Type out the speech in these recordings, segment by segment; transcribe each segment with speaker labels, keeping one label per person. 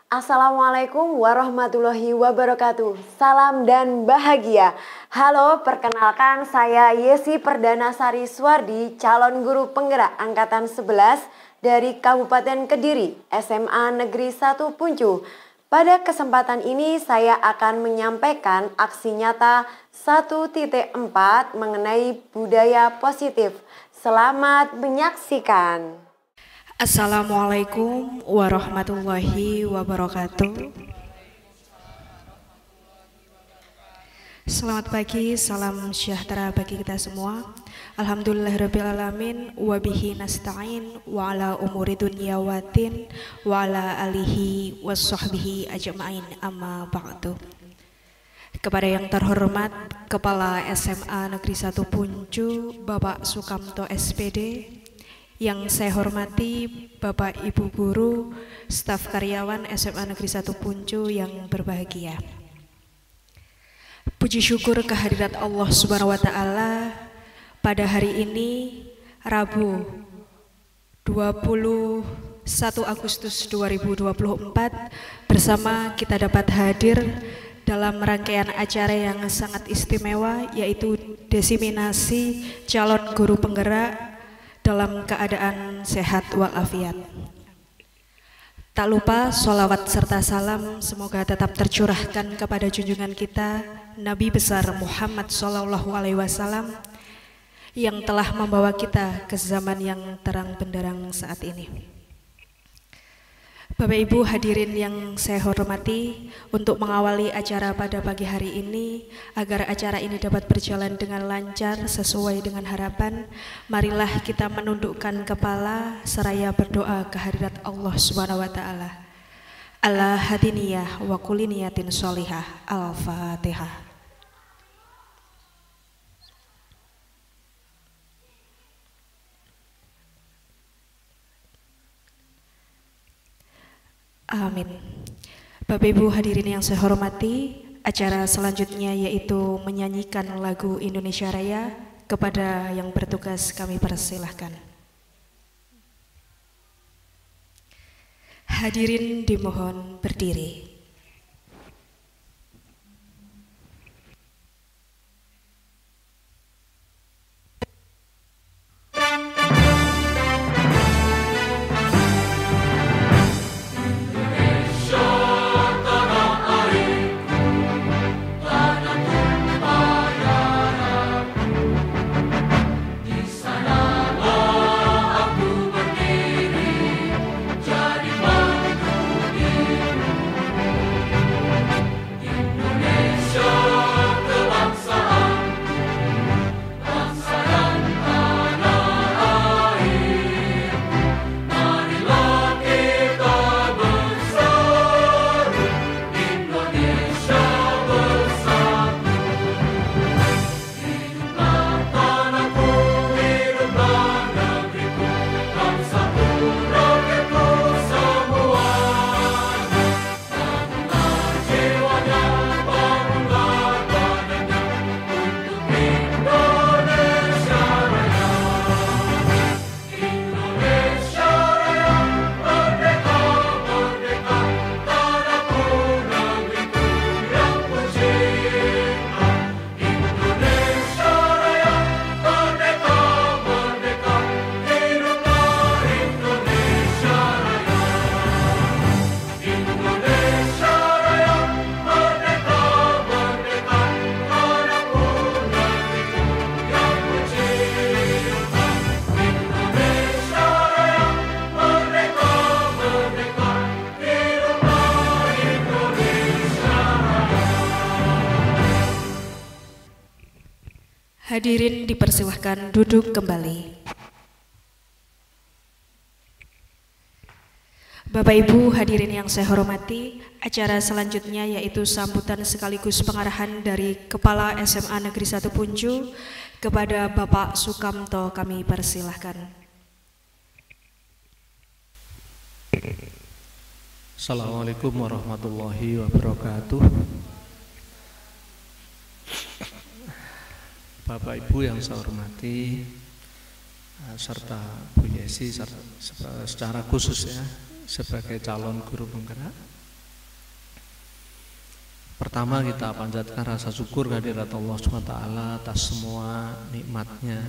Speaker 1: Assalamualaikum warahmatullahi wabarakatuh. Salam dan bahagia. Halo, perkenalkan saya Yesi Perdanasari Suwardi, calon guru penggerak angkatan 11 dari Kabupaten Kediri, SMA Negeri 1 Puncu. Pada kesempatan ini saya akan menyampaikan aksi nyata 1.4 mengenai budaya positif. Selamat menyaksikan.
Speaker 2: Assalamualaikum warahmatullahi wabarakatuh. Selamat pagi, salam sejahtera bagi kita semua. Alhamdulillahirrabbilalamin, wabihi nasta'in, wa ala umuri dunya watin, wa ala alihi wa sahbihi ajma'in, amma ba'du. Kepada yang terhormat Kepala SMA Negeri 1 Puncu, Bapak Sukamto SPD, yang saya hormati Bapak Ibu Guru, staf karyawan SMA Negeri 1 Puncu yang berbahagia. Puji syukur kehadirat Allah Subhanahu wa Ta'ala pada hari ini Rabu 21 Agustus 2024 bersama kita dapat hadir dalam rangkaian acara yang sangat istimewa, yaitu desiminasi calon guru penggerak dalam keadaan sehat walafiat. Tak lupa sholawat serta salam semoga tetap tercurahkan kepada junjungan kita Nabi besar Muhammad SAW yang telah membawa kita ke zaman yang terang benderang saat ini. Bapak Ibu hadirin yang saya hormati, untuk mengawali acara pada pagi hari ini, agar acara ini dapat berjalan dengan lancar sesuai dengan harapan, marilah kita menundukkan kepala seraya berdoa kehadirat Allah Subhanahu wa Ta'ala. Ala hadiniyah wa kulli niyatin sholihah. Al-Fatihah. Amin. Bapak Ibu hadirin yang saya hormati, acara selanjutnya yaitu menyanyikan lagu Indonesia Raya. Kepada yang bertugas kami persilahkan. Hadirin dimohon berdiri. Hadirin dipersilahkan duduk kembali. Bapak Ibu hadirin yang saya hormati, acara selanjutnya yaitu sambutan sekaligus pengarahan dari Kepala SMA Negeri 1 Puncu kepada Bapak Sukamto kami persilahkan.
Speaker 3: Assalamualaikum warahmatullahi wabarakatuh. Bapak Ibu yang saya hormati, serta Bu Yesi secara khusus ya sebagai calon guru penggerak, Pertama kita panjatkan rasa syukur kehadirat Allah SWT atas semua nikmatnya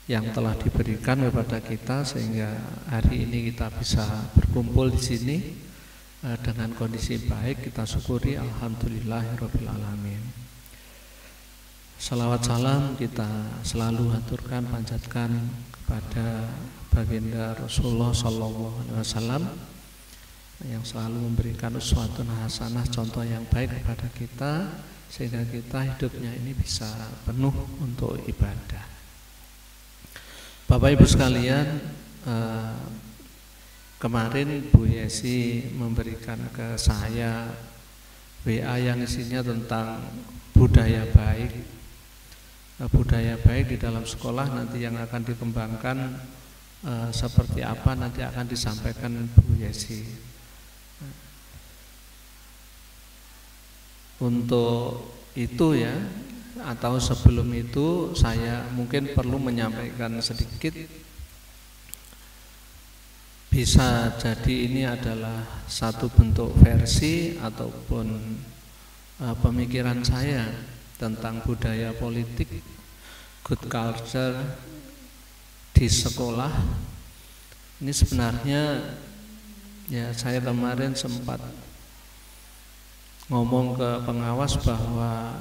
Speaker 3: yang telah diberikan kepada kita sehingga hari ini kita bisa berkumpul di sini dengan kondisi baik. Kita syukuri, alhamdulillahirabbil alamin. Salawat salam kita selalu haturkan, panjatkan kepada baginda Rasulullah SAW yang selalu memberikan uswatun hasanah, contoh yang baik kepada kita sehingga kita hidupnya ini bisa penuh untuk ibadah. Bapak Ibu sekalian, kemarin Bu Yesi memberikan ke saya WA yang isinya tentang budaya baik. Budaya baik di dalam sekolah nanti yang akan dikembangkan seperti apa nanti akan disampaikan Bu Yesi. Untuk itu ya, atau sebelum itu saya mungkin perlu menyampaikan sedikit. Bisa jadi ini adalah satu bentuk versi ataupun pemikiran saya tentang budaya politik, good culture di sekolah. Ini sebenarnya ya saya kemarin sempat ngomong ke pengawas bahwa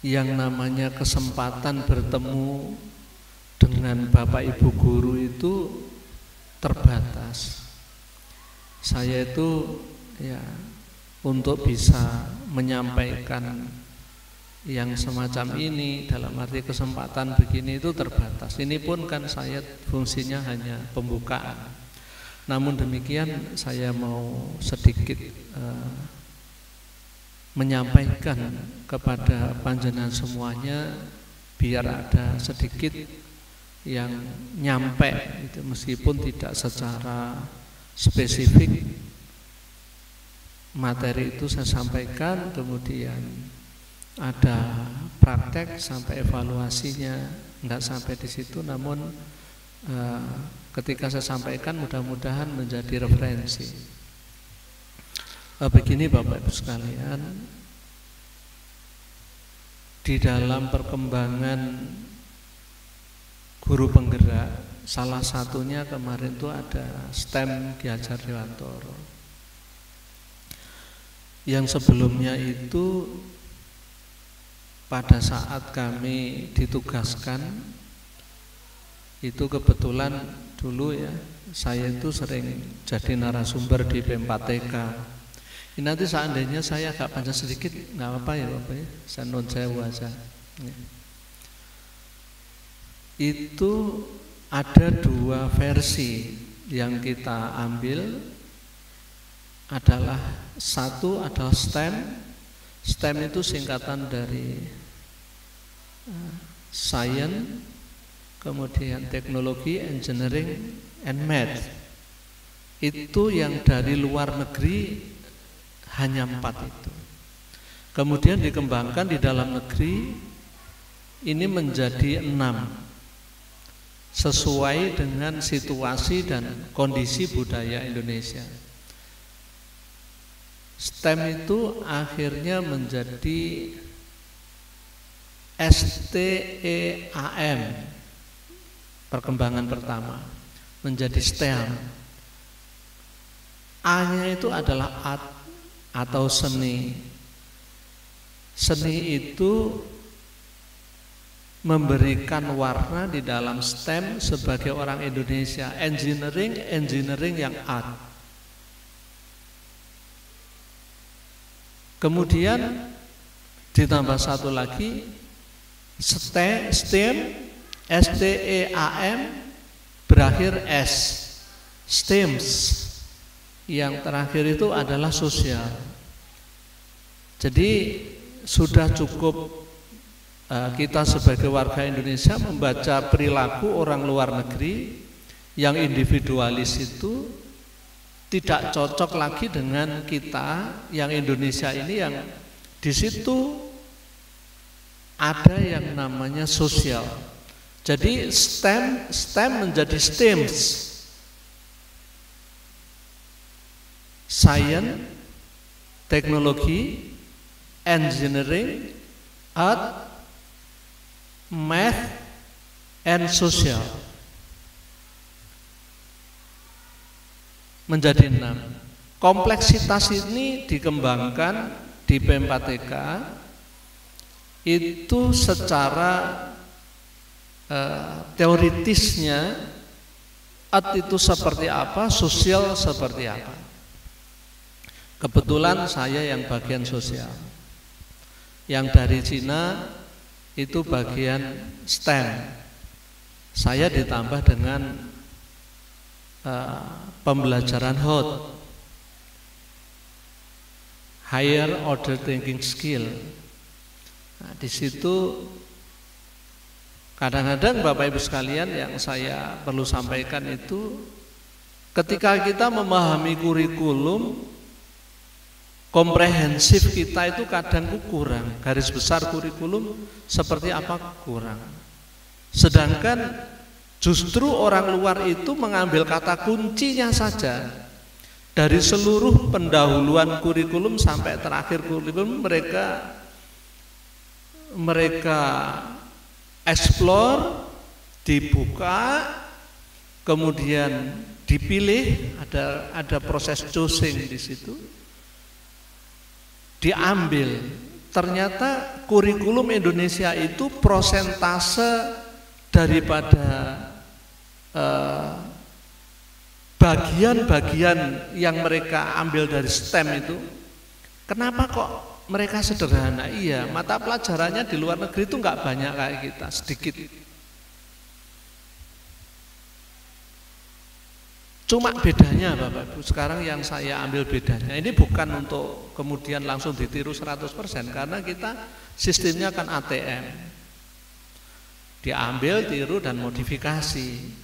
Speaker 3: yang namanya kesempatan bertemu dengan Bapak Ibu guru itu terbatas. Saya itu ya untuk bisa menyampaikan yang semacam ini dalam arti kesempatan begini itu terbatas. Ini pun kan saya fungsinya hanya pembukaan. Namun demikian saya mau sedikit menyampaikan kepada panjenengan semuanya biar ada sedikit yang nyampe itu, meskipun tidak secara spesifik materi itu saya sampaikan, kemudian ada praktek sampai evaluasinya enggak sampai di situ, namun ketika saya sampaikan mudah-mudahan menjadi referensi. Begini Bapak Ibu sekalian, di dalam perkembangan guru penggerak, salah satunya kemarin itu ada STEM Ki Hajar Dewantara. Yang sebelumnya itu pada saat kami ditugaskan itu kebetulan dulu ya saya itu sering jadi narasumber di P4TK. Ini nanti seandainya saya agak panjang sedikit nggak apa-apa ya Bapak ya, saya non sewu aja. Itu ada dua versi yang kita ambil, adalah satu adalah STEM. STEM itu singkatan dari Science, kemudian teknologi, engineering, and math. Itu yang dari luar negeri hanya 4 itu. Kemudian dikembangkan di dalam negeri ini menjadi 6 sesuai dengan situasi dan kondisi budaya Indonesia. STEM itu akhirnya menjadi STEAM, perkembangan pertama menjadi STEAM. A-nya itu adalah art atau seni. Seni itu memberikan warna di dalam STEM sebagai orang Indonesia. Engineering yang art. Kemudian ditambah satu lagi STEM, STEAM berakhir S, STEMS. Yang terakhir itu adalah sosial. Jadi sudah cukup kita sebagai warga Indonesia membaca perilaku orang luar negeri yang individualis itu tidak cocok lagi dengan kita yang Indonesia ini, yang di situ ada yang namanya sosial. Jadi STEM menjadi STEMS, Science, teknologi, engineering, art, math, and social. Menjadi 6. Kompleksitas ini dikembangkan di P4TK itu secara teoritisnya, art itu seperti apa, sosial seperti apa. Kebetulan saya yang bagian sosial, yang dari Cina itu bagian STEM. Saya ditambah dengan pembelajaran HOT, Higher Order Thinking Skill. Nah, di situ kadang-kadang Bapak Ibu sekalian yang saya perlu sampaikan itu, ketika kita memahami kurikulum, komprehensif kita itu kadang kurang. Garis besar kurikulum seperti apa kurang. Sedangkan justru orang luar itu mengambil kata kuncinya saja. Dari seluruh pendahuluan kurikulum sampai terakhir kurikulum mereka explore, dibuka, kemudian dipilih, ada proses choosing di situ, diambil. Ternyata kurikulum Indonesia itu prosentase daripada bagian-bagian yang mereka ambil dari STEM itu, kenapa kok mereka sederhana? Iya, mata pelajarannya di luar negeri itu nggak banyak kayak kita, sedikit. Cuma bedanya Bapak Ibu, sekarang yang saya ambil bedanya, ini bukan untuk kemudian langsung ditiru 100%, karena kita sistemnya kan ATM, diambil, tiru, dan modifikasi.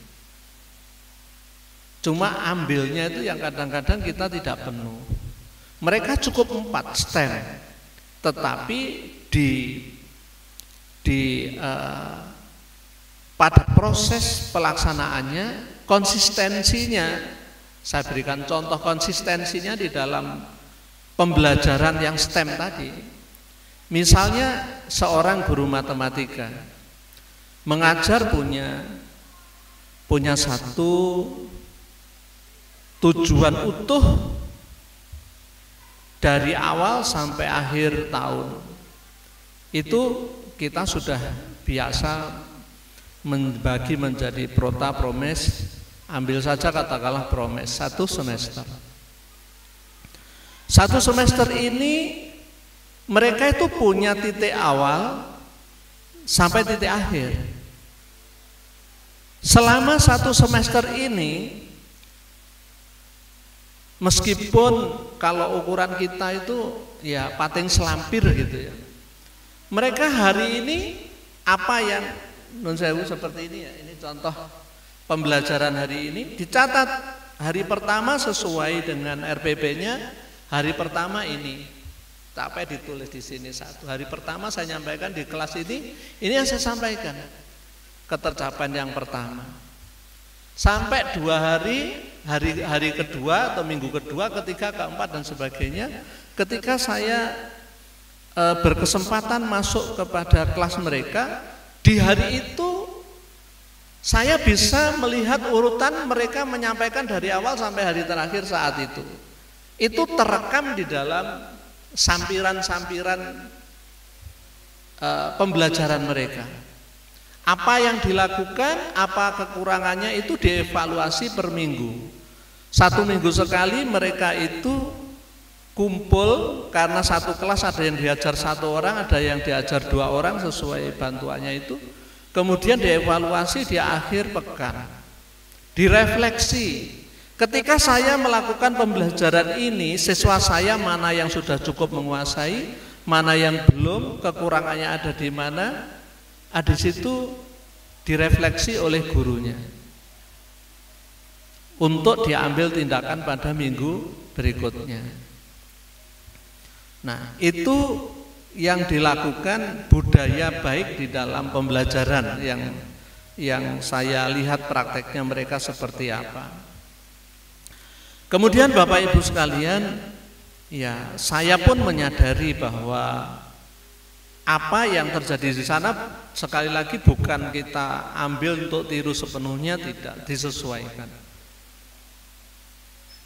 Speaker 3: Cuma ambilnya itu yang kadang-kadang kita tidak penuh. Mereka cukup 4 STEM, tetapi pada proses pelaksanaannya, konsistensinya, saya berikan contoh konsistensinya di dalam pembelajaran yang STEM tadi. Misalnya seorang guru matematika mengajar punya satu tujuan utuh dari awal sampai akhir tahun. Itu kita sudah biasa membagi menjadi prota, promes. Ambil saja katakanlah promes, 1 semester. 1 semester ini mereka itu punya titik awal sampai titik akhir. Selama 1 semester ini, meskipun kalau ukuran kita itu ya pating selampir gitu ya, mereka hari ini apa yang nun sewu seperti ini ya, ini contoh pembelajaran hari ini, dicatat hari pertama sesuai dengan RPP-nya, hari pertama ini sampai ditulis di sini 1. Hari pertama saya nyampaikan di kelas ini yang saya sampaikan ketercapaian yang pertama. Sampai 2 hari kedua atau minggu kedua, ketiga, keempat dan sebagainya, ketika saya berkesempatan masuk kepada kelas mereka, di hari itu saya bisa melihat urutan mereka menyampaikan dari awal sampai hari terakhir saat itu. Itu terekam di dalam sampiran-sampiran pembelajaran mereka. Apa yang dilakukan, apa kekurangannya itu dievaluasi per minggu. 1 minggu sekali mereka itu kumpul, karena satu kelas ada yang diajar 1 orang, ada yang diajar 2 orang sesuai bantuannya itu. Kemudian dievaluasi di akhir pekan, direfleksi. Ketika saya melakukan pembelajaran ini, siswa saya mana yang sudah cukup menguasai, mana yang belum, kekurangannya ada di mana, di situ direfleksi oleh gurunya untuk diambil tindakan pada minggu berikutnya. Nah, itu yang dilakukan budaya baik di dalam pembelajaran yang saya lihat prakteknya mereka seperti apa. Kemudian Bapak Ibu sekalian, ya saya pun menyadari bahwa apa yang terjadi di sana sekali lagi bukan kita ambil untuk tiru sepenuhnya, tidak disesuaikan.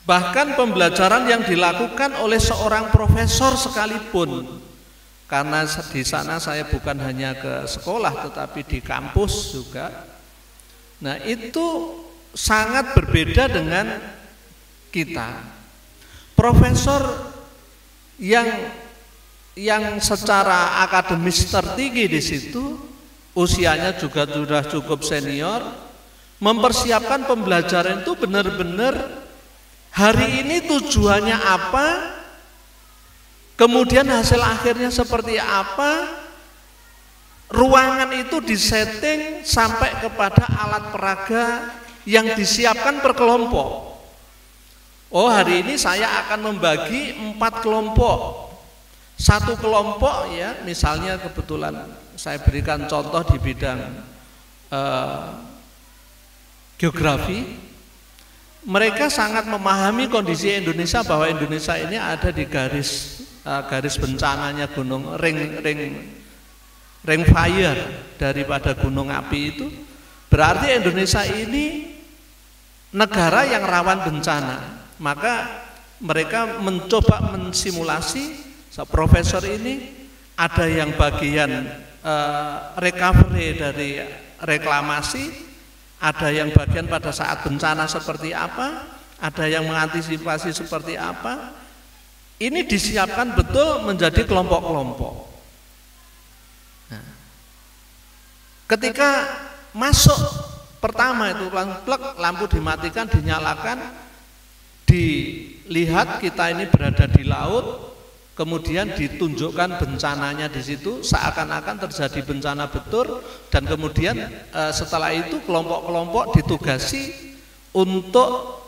Speaker 3: Bahkan pembelajaran yang dilakukan oleh seorang profesor sekalipun, karena di sana saya bukan hanya ke sekolah tetapi di kampus juga. Nah, itu sangat berbeda dengan kita. Profesor yang secara akademis tertinggi di situ, usianya juga sudah cukup senior, mempersiapkan pembelajaran itu benar-benar hari ini tujuannya apa, kemudian hasil akhirnya seperti apa. Ruangan itu disetting sampai kepada alat peraga yang disiapkan per kelompok. Oh, hari ini saya akan membagi 4 kelompok. Satu kelompok ya, misalnya kebetulan saya berikan contoh di bidang geografi. Mereka sangat memahami kondisi Indonesia, bahwa Indonesia ini ada di garis bencananya gunung ring fire daripada gunung api itu. Berarti Indonesia ini negara yang rawan bencana. Maka mereka mencoba mensimulasi, profesor ini ada yang bagian recovery dari reklamasi, ada yang bagian pada saat bencana seperti apa, ada yang mengantisipasi seperti apa. Ini disiapkan betul menjadi kelompok-kelompok. Nah, ketika masuk pertama itu lampu dimatikan, dinyalakan, dilihat kita ini berada di laut, kemudian ditunjukkan bencananya di situ, seakan-akan terjadi bencana betul, dan kemudian setelah itu kelompok-kelompok ditugasi untuk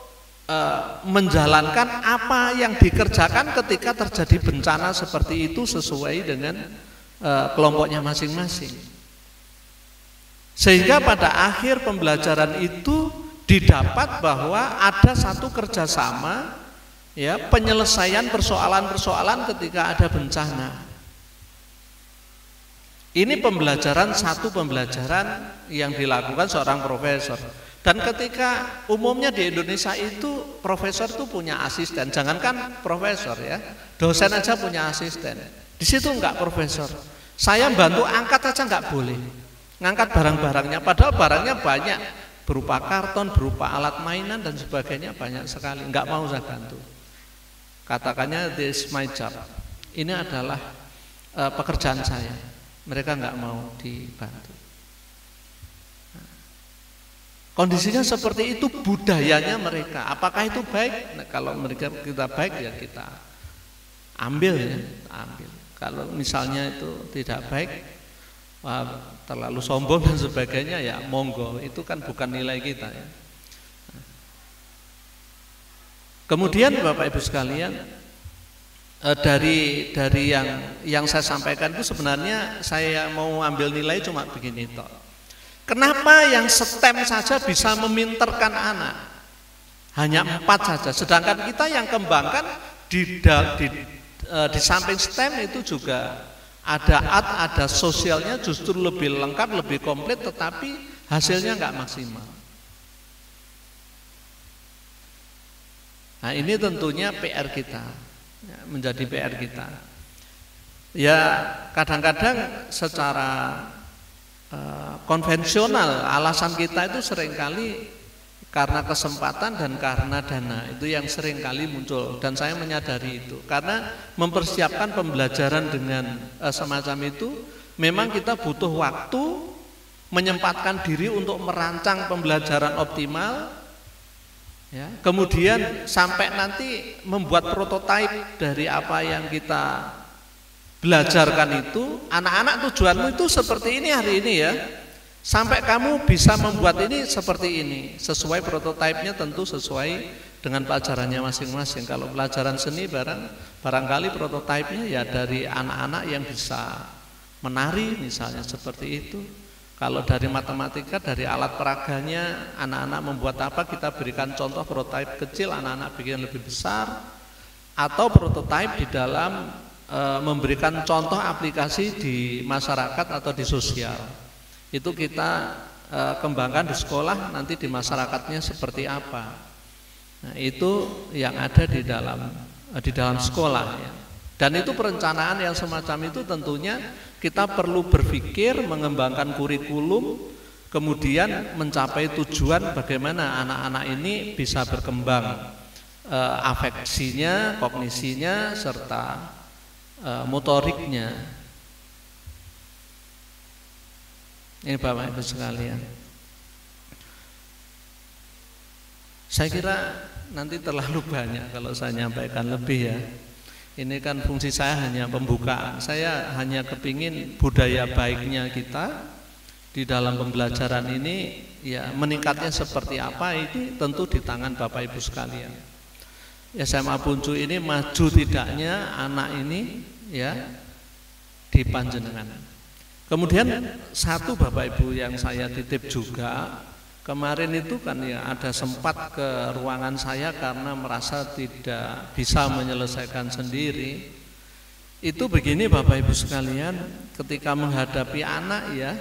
Speaker 3: menjalankan apa yang dikerjakan ketika terjadi bencana seperti itu sesuai dengan kelompoknya masing-masing. Sehingga pada akhir pembelajaran itu didapat bahwa ada satu kerjasama, ya, penyelesaian persoalan-persoalan ketika ada bencana. Ini satu pembelajaran yang dilakukan seorang profesor. Dan ketika umumnya di Indonesia itu profesor itu punya asisten, jangankan profesor ya, dosen aja punya asisten. Di situ enggak profesor. Saya bantu angkat aja enggak boleh. Ngangkat barang-barangnya, padahal barangnya banyak, berupa karton, berupa alat mainan dan sebagainya banyak sekali. Enggak mau saya bantu. Katakannya this is my job. Ini adalah pekerjaan saya. Mereka enggak mau dibantu. Kondisinya seperti itu, budayanya mereka. Apakah itu baik? Nah, kalau kita baik ya kita ambil ya, ambil. Kalau misalnya itu tidak baik, terlalu sombong dan sebagainya, ya monggo. Itu kan bukan nilai kita ya. Kemudian Bapak Ibu sekalian, dari yang saya sampaikan itu sebenarnya saya mau ambil nilai cuma begini toh. Kenapa yang STEM saja bisa meminterkan anak? Hanya 4 saja. Sedangkan kita yang kembangkan di samping STEM itu juga ada art, ada sosialnya, justru lebih lengkap, lebih komplit, tetapi hasilnya enggak maksimal. Nah, ini tentunya PR kita, menjadi PR kita. Ya, kadang-kadang secara konvensional alasan kita itu seringkali karena kesempatan dan karena dana, itu yang seringkali muncul, dan saya menyadari itu. Karena mempersiapkan pembelajaran dengan semacam itu memang kita butuh waktu, menyempatkan diri untuk merancang pembelajaran optimal ya, kemudian sampai nanti membuat prototipe dari apa yang kita belajarkan itu. Anak-anak, tujuanmu itu seperti ini hari ini ya, sampai kamu bisa membuat ini seperti ini, sesuai prototipenya, tentu sesuai dengan pelajarannya masing-masing. Kalau pelajaran seni barangkali prototipenya ya dari anak-anak yang bisa menari misalnya, seperti itu. Kalau dari matematika, dari alat peraganya, anak-anak membuat apa, kita berikan contoh prototipe kecil, anak-anak bikin lebih besar. atau prototipe di dalam memberikan contoh aplikasi di masyarakat atau di sosial. Itu kita kembangkan di sekolah, nanti di masyarakatnya seperti apa. Nah, itu yang ada di dalam sekolah ya. Dan itu perencanaan yang semacam itu tentunya kita perlu berpikir mengembangkan kurikulum, kemudian mencapai tujuan bagaimana anak-anak ini bisa berkembang afeksinya, kognisinya, serta motoriknya. Ini Bapak Ibu sekalian, saya kira nanti terlalu banyak kalau saya nyampaikan lebih ya. Ini kan fungsi saya hanya pembukaan. Saya hanya kepingin budaya baiknya kita di dalam pembelajaran ini ya meningkatnya seperti apa, ini tentu di tangan Bapak Ibu sekalian. SMA Puncu ini maju tidaknya anak ini ya di panjenengan. Kemudian satu Bapak Ibu yang saya titip juga, kemarin itu kan ya ada sempat ke ruangan saya karena merasa tidak bisa menyelesaikan sendiri. Itu begini Bapak Ibu sekalian, ketika menghadapi anak ya,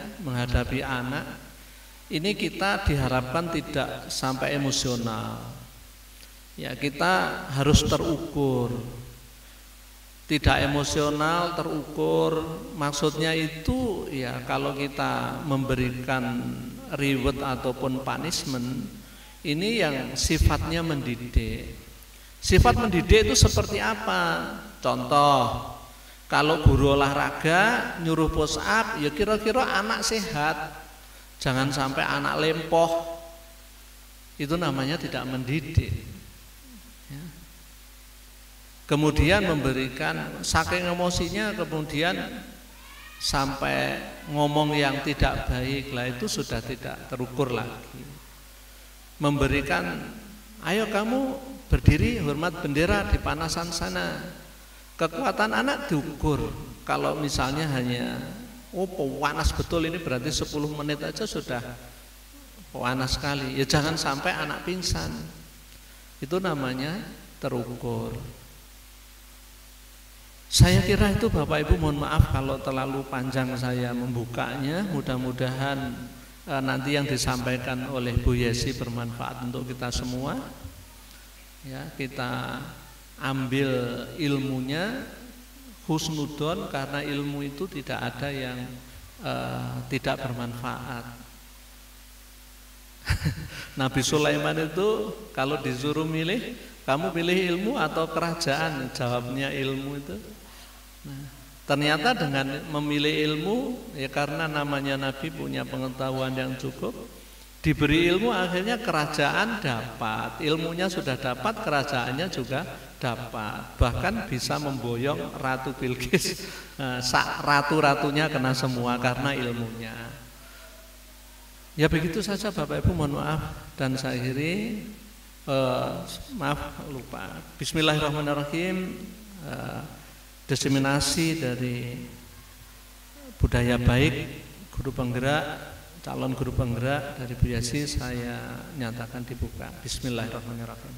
Speaker 3: ini kita diharapkan tidak sampai emosional. Ya, kita harus terukur. Tidak emosional, terukur, maksudnya itu ya kalau kita memberikan reward ataupun punishment, ini yang sifatnya mendidik. Sifat mendidik itu seperti apa? Contoh, kalau guru olahraga nyuruh push up, ya kira-kira anak sehat, jangan sampai anak lempoh, itu namanya tidak mendidik. Kemudian memberikan saking emosinya, kemudian sampai ngomong yang tidak baik, lah itu sudah tidak terukur lagi. Memberikan, ayo kamu berdiri hormat bendera di panasan sana. Kekuatan anak diukur. Kalau misalnya hanya panas betul, ini berarti 10 menit aja sudah panas sekali. Ya jangan sampai anak pingsan. Itu namanya terukur. Saya kira itu Bapak Ibu, mohon maaf kalau terlalu panjang saya membukanya. Mudah-mudahan nanti yang disampaikan oleh Bu Yesi bermanfaat untuk kita semua. Ya, kita ambil ilmunya husnudon, karena ilmu itu tidak ada yang tidak bermanfaat. Nabi Sulaiman itu kalau disuruh milih, kamu pilih ilmu atau kerajaan? Jawabnya ilmu itu. Nah, ternyata dengan memilih ilmu, ya karena namanya Nabi punya pengetahuan yang cukup, diberi ilmu akhirnya kerajaan dapat, ilmunya sudah dapat, kerajaannya juga dapat, bahkan bisa memboyong Ratu Bilqis, ratu-ratunya kena semua karena ilmunya. Ya begitu saja Bapak Ibu, mohon maaf dan saya akhiri. Maaf lupa. Bismillahirrahmanirrahim. Diseminasi dari budaya baik guru penggerak, calon guru penggerak dari Bu Yesi saya nyatakan dibuka. Bismillahirrahmanirrahim.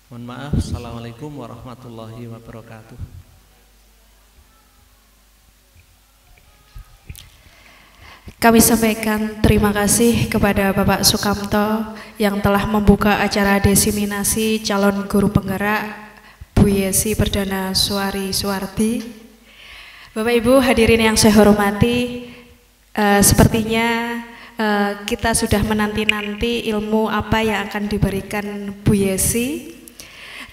Speaker 3: Mohon maaf. Assalamualaikum warahmatullahi wabarakatuh.
Speaker 2: Kami sampaikan terima kasih kepada Bapak Sukamto yang telah membuka acara diseminasi calon guru penggerak Bu Yesi Perdana Suari Suwardi. Bapak Ibu hadirin yang saya hormati, sepertinya kita sudah menanti-nanti ilmu apa yang akan diberikan Bu Yesi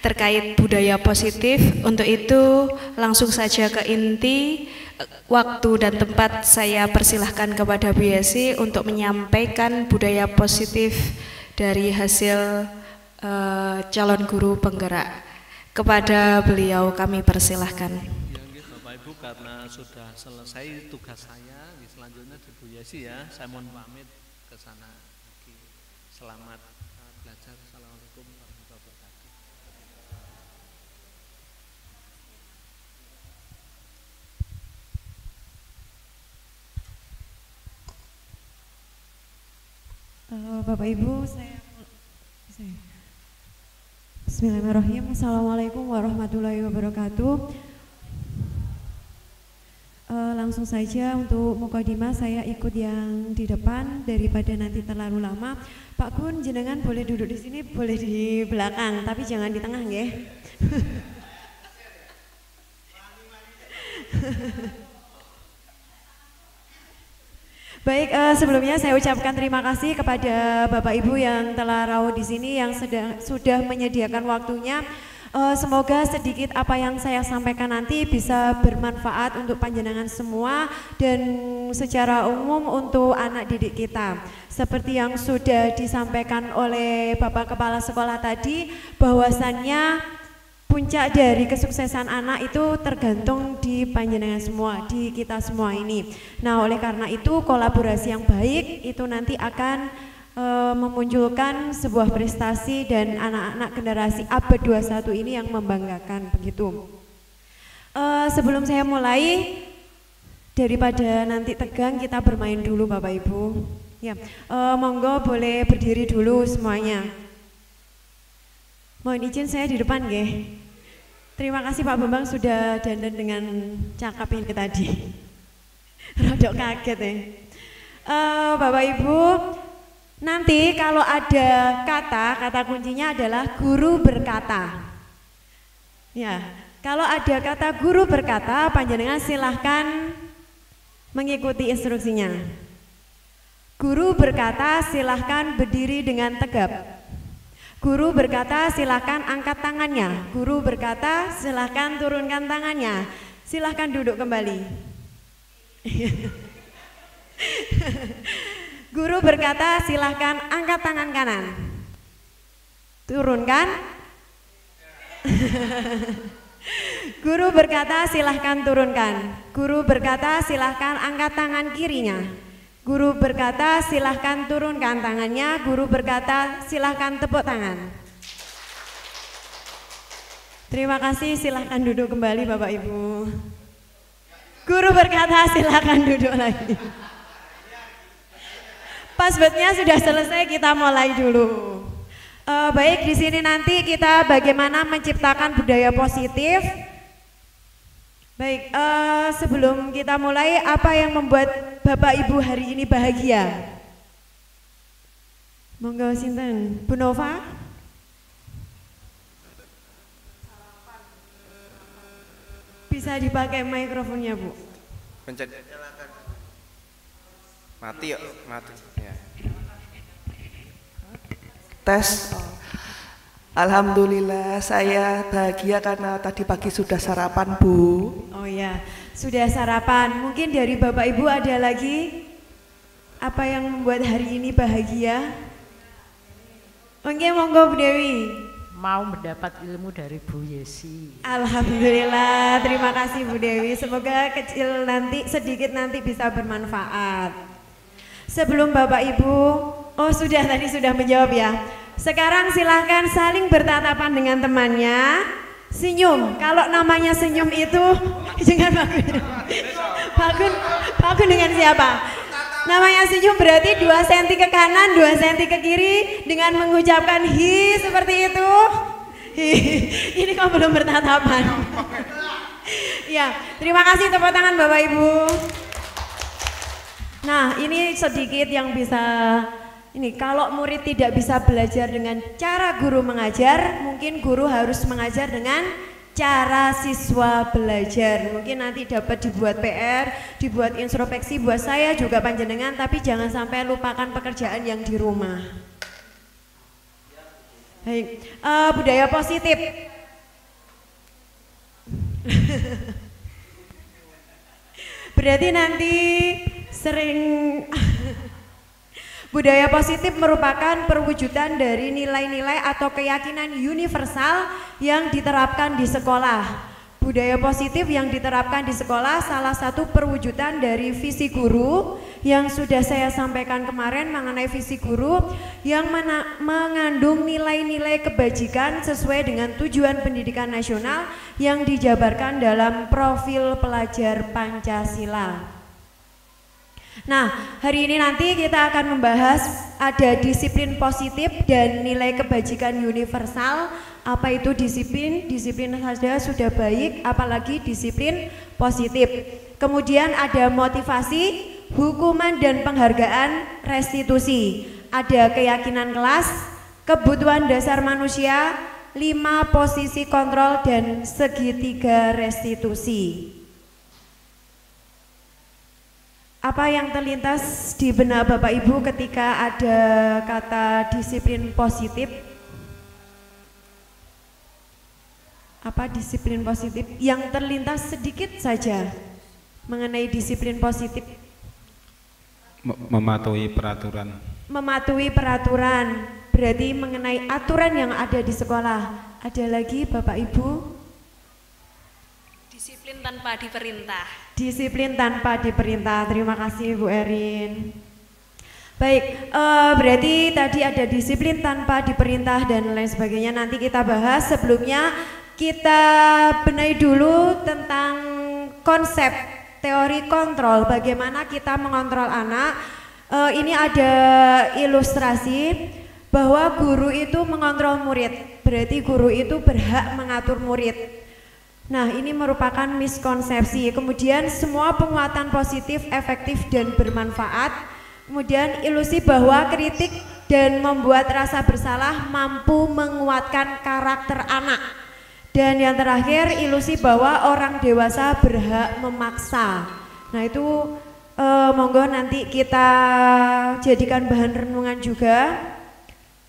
Speaker 2: terkait budaya positif. Untuk itu langsung saja ke inti. Waktu dan tempat saya persilahkan kepada Bu Yesi untuk menyampaikan budaya positif dari hasil calon guru penggerak. Kepada beliau kami persilahkan.
Speaker 3: Ya, Bapak Ibu, karena sudah selesai tugas saya, selanjutnya di Bu Yesi ya, saya mohon pamit ke sana. Selamat belajar. Assalamualaikum warahmatullahi wabarakatuh.
Speaker 4: Bapak Ibu, saya
Speaker 1: Bismillahirrahmanirrahim. Assalamualaikum warahmatullahi wabarakatuh. Langsung saja untuk mukadimah saya ikut yang di depan daripada nanti terlalu lama. Pak Gun, jenengan boleh duduk di sini, boleh di belakang, tapi jangan di tengah nggih. Baik, sebelumnya saya ucapkan terima kasih kepada Bapak Ibu yang telah rawuh di sini yang sudah menyediakan waktunya. Semoga sedikit apa yang saya sampaikan nanti bisa bermanfaat untuk panjenengan semua dan secara umum untuk anak didik kita. Seperti yang sudah disampaikan oleh Bapak Kepala Sekolah tadi, bahwasannya puncak dari kesuksesan anak itu tergantung di panjenengan semua, di kita semua ini. Nah, oleh karena itu kolaborasi yang baik itu nanti akan memunculkan sebuah prestasi dan anak-anak generasi abad 21 ini yang membanggakan begitu. Sebelum saya mulai, daripada nanti tegang kita bermain dulu Bapak Ibu. Ya, monggo boleh berdiri dulu semuanya. Mohon izin saya di depan nggih. Terima kasih Pak Bambang sudah dandan dengan cakap ini tadi. Rodok kaget ya. Bapak Ibu, nanti kalau ada kata kuncinya adalah guru berkata. Ya, kalau ada kata guru berkata, panjenengan silahkan mengikuti instruksinya. Guru berkata silahkan berdiri dengan tegap. Guru berkata silahkan angkat tangannya. Guru berkata silahkan turunkan tangannya. Silahkan duduk kembali. Guru berkata silahkan angkat tangan kanan. Turunkan. Guru berkata silahkan turunkan. Guru berkata silahkan angkat tangan kirinya. Guru berkata silahkan turunkan tangannya. Guru berkata silahkan tepuk tangan. Terima kasih, silahkan duduk kembali Bapak Ibu. Guru berkata silahkan duduk lagi. Passwordnya sudah selesai, kita mulai dulu. Baik, di sini nanti kita bagaimana menciptakan budaya positif. Baik, sebelum kita mulai, apa yang membuat Bapak Ibu hari ini bahagia? Monggo sinten? Bu Nova? Bisa dipakai mikrofonnya, Bu.
Speaker 4: Pencet. Mati yuk, mati. Ya.
Speaker 5: Tes. Alhamdulillah saya bahagia karena tadi pagi sudah sarapan, Bu.
Speaker 1: Oh ya, sudah sarapan. Mungkin dari Bapak Ibu ada lagi apa yang membuat hari ini bahagia? Oke, monggo Bu Dewi.
Speaker 6: Mau mendapat ilmu dari Bu Yesi.
Speaker 1: Alhamdulillah, terima kasih Bu Dewi. Semoga kecil nanti, sedikit nanti bisa bermanfaat. Sebelum Bapak Ibu, oh sudah tadi sudah menjawab ya. Sekarang silahkan saling bertatapan dengan temannya. Senyum, kalau namanya senyum itu jangan Pak Gun dengan siapa? Namanya senyum berarti 2 cm ke kanan, 2 cm ke kiri dengan mengucapkan hi seperti itu. Hi. Ini kok belum bertatapan. Ya, terima kasih tepuk tangan Bapak Ibu. Nah, ini sedikit yang bisa. Ini kalau murid tidak bisa belajar dengan cara guru mengajar, mungkin guru harus mengajar dengan cara siswa belajar. Mungkin nanti dapat dibuat PR, dibuat introspeksi buat saya juga panjenengan, tapi jangan sampai lupakan pekerjaan yang di rumah. Baik, budaya positif. Berarti nanti sering budaya positif merupakan perwujudan dari nilai-nilai atau keyakinan universal yang diterapkan di sekolah. Budaya positif yang diterapkan di sekolah salah satu perwujudan dari visi guru yang sudah saya sampaikan kemarin mengenai visi guru yang mengandung nilai-nilai kebajikan sesuai dengan tujuan pendidikan nasional yang dijabarkan dalam profil pelajar Pancasila. Nah, hari ini nanti kita akan membahas ada disiplin positif dan nilai kebajikan universal Apa itu disiplin? Disiplin saja sudah baik, apalagi disiplin positif. Kemudian ada motivasi, hukuman dan penghargaan, restitusi. Ada keyakinan kelas, kebutuhan dasar manusia, 5 posisi kontrol dan segitiga restitusi. Apa yang terlintas di benak Bapak Ibu ketika ada kata disiplin positif? Apa disiplin positif? Yang terlintas sedikit saja mengenai disiplin positif.
Speaker 7: Mematuhi peraturan.
Speaker 1: Mematuhi peraturan, berarti mengenai aturan yang ada di sekolah. Ada lagi Bapak Ibu?
Speaker 2: Disiplin tanpa diperintah.
Speaker 1: Disiplin tanpa diperintah. Terima kasih Bu Erin. Baik, berarti tadi ada disiplin tanpa diperintah dan lain sebagainya. Nanti kita bahas. Sebelumnya kita benahi dulu tentang konsep teori kontrol. Bagaimana kita mengontrol anak. Ini ada ilustrasi bahwa guru itu mengontrol murid. Berarti guru itu berhak mengatur murid. Nah, ini merupakan miskonsepsi. Kemudian semua penguatan positif, efektif dan bermanfaat. Kemudian ilusi bahwa kritik dan membuat rasa bersalah mampu menguatkan karakter anak. Dan yang terakhir, ilusi bahwa orang dewasa berhak memaksa. Nah, itu monggo nanti kita jadikan bahan renungan juga.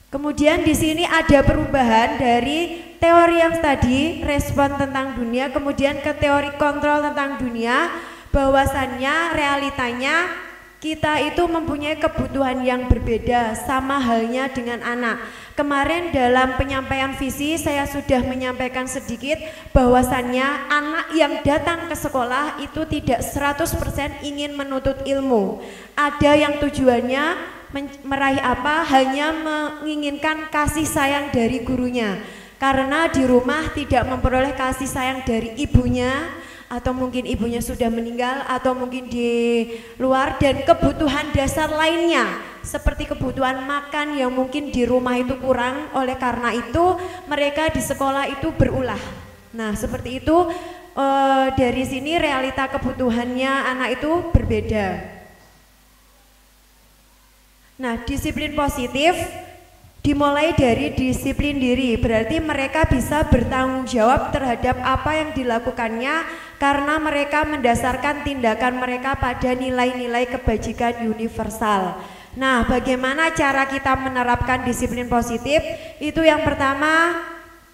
Speaker 1: Kemudian di sini ada perubahan dari teori yang tadi, respon tentang dunia, kemudian ke teori kontrol tentang dunia, bahwasannya realitanya kita itu mempunyai kebutuhan yang berbeda, sama halnya dengan anak. Kemarin dalam penyampaian visi saya sudah menyampaikan sedikit bahwasannya anak yang datang ke sekolah itu tidak 100% ingin menuntut ilmu. Ada yang tujuannya meraih apa? Hanya menginginkan kasih sayang dari gurunya. Karena di rumah tidak memperoleh kasih sayang dari ibunya, atau mungkin ibunya sudah meninggal, atau mungkin di luar, dan kebutuhan dasar lainnya seperti kebutuhan makan yang mungkin di rumah itu kurang. Oleh karena itu mereka di sekolah itu berulah. Nah, seperti itu, dari sini realita kebutuhannya anak itu berbeda. Nah, disiplin positif dimulai dari disiplin diri, berarti mereka bisa bertanggung jawab terhadap apa yang dilakukannya karena mereka mendasarkan tindakan mereka pada nilai-nilai kebajikan universal. Nah, bagaimana cara kita menerapkan disiplin positif? Itu yang pertama,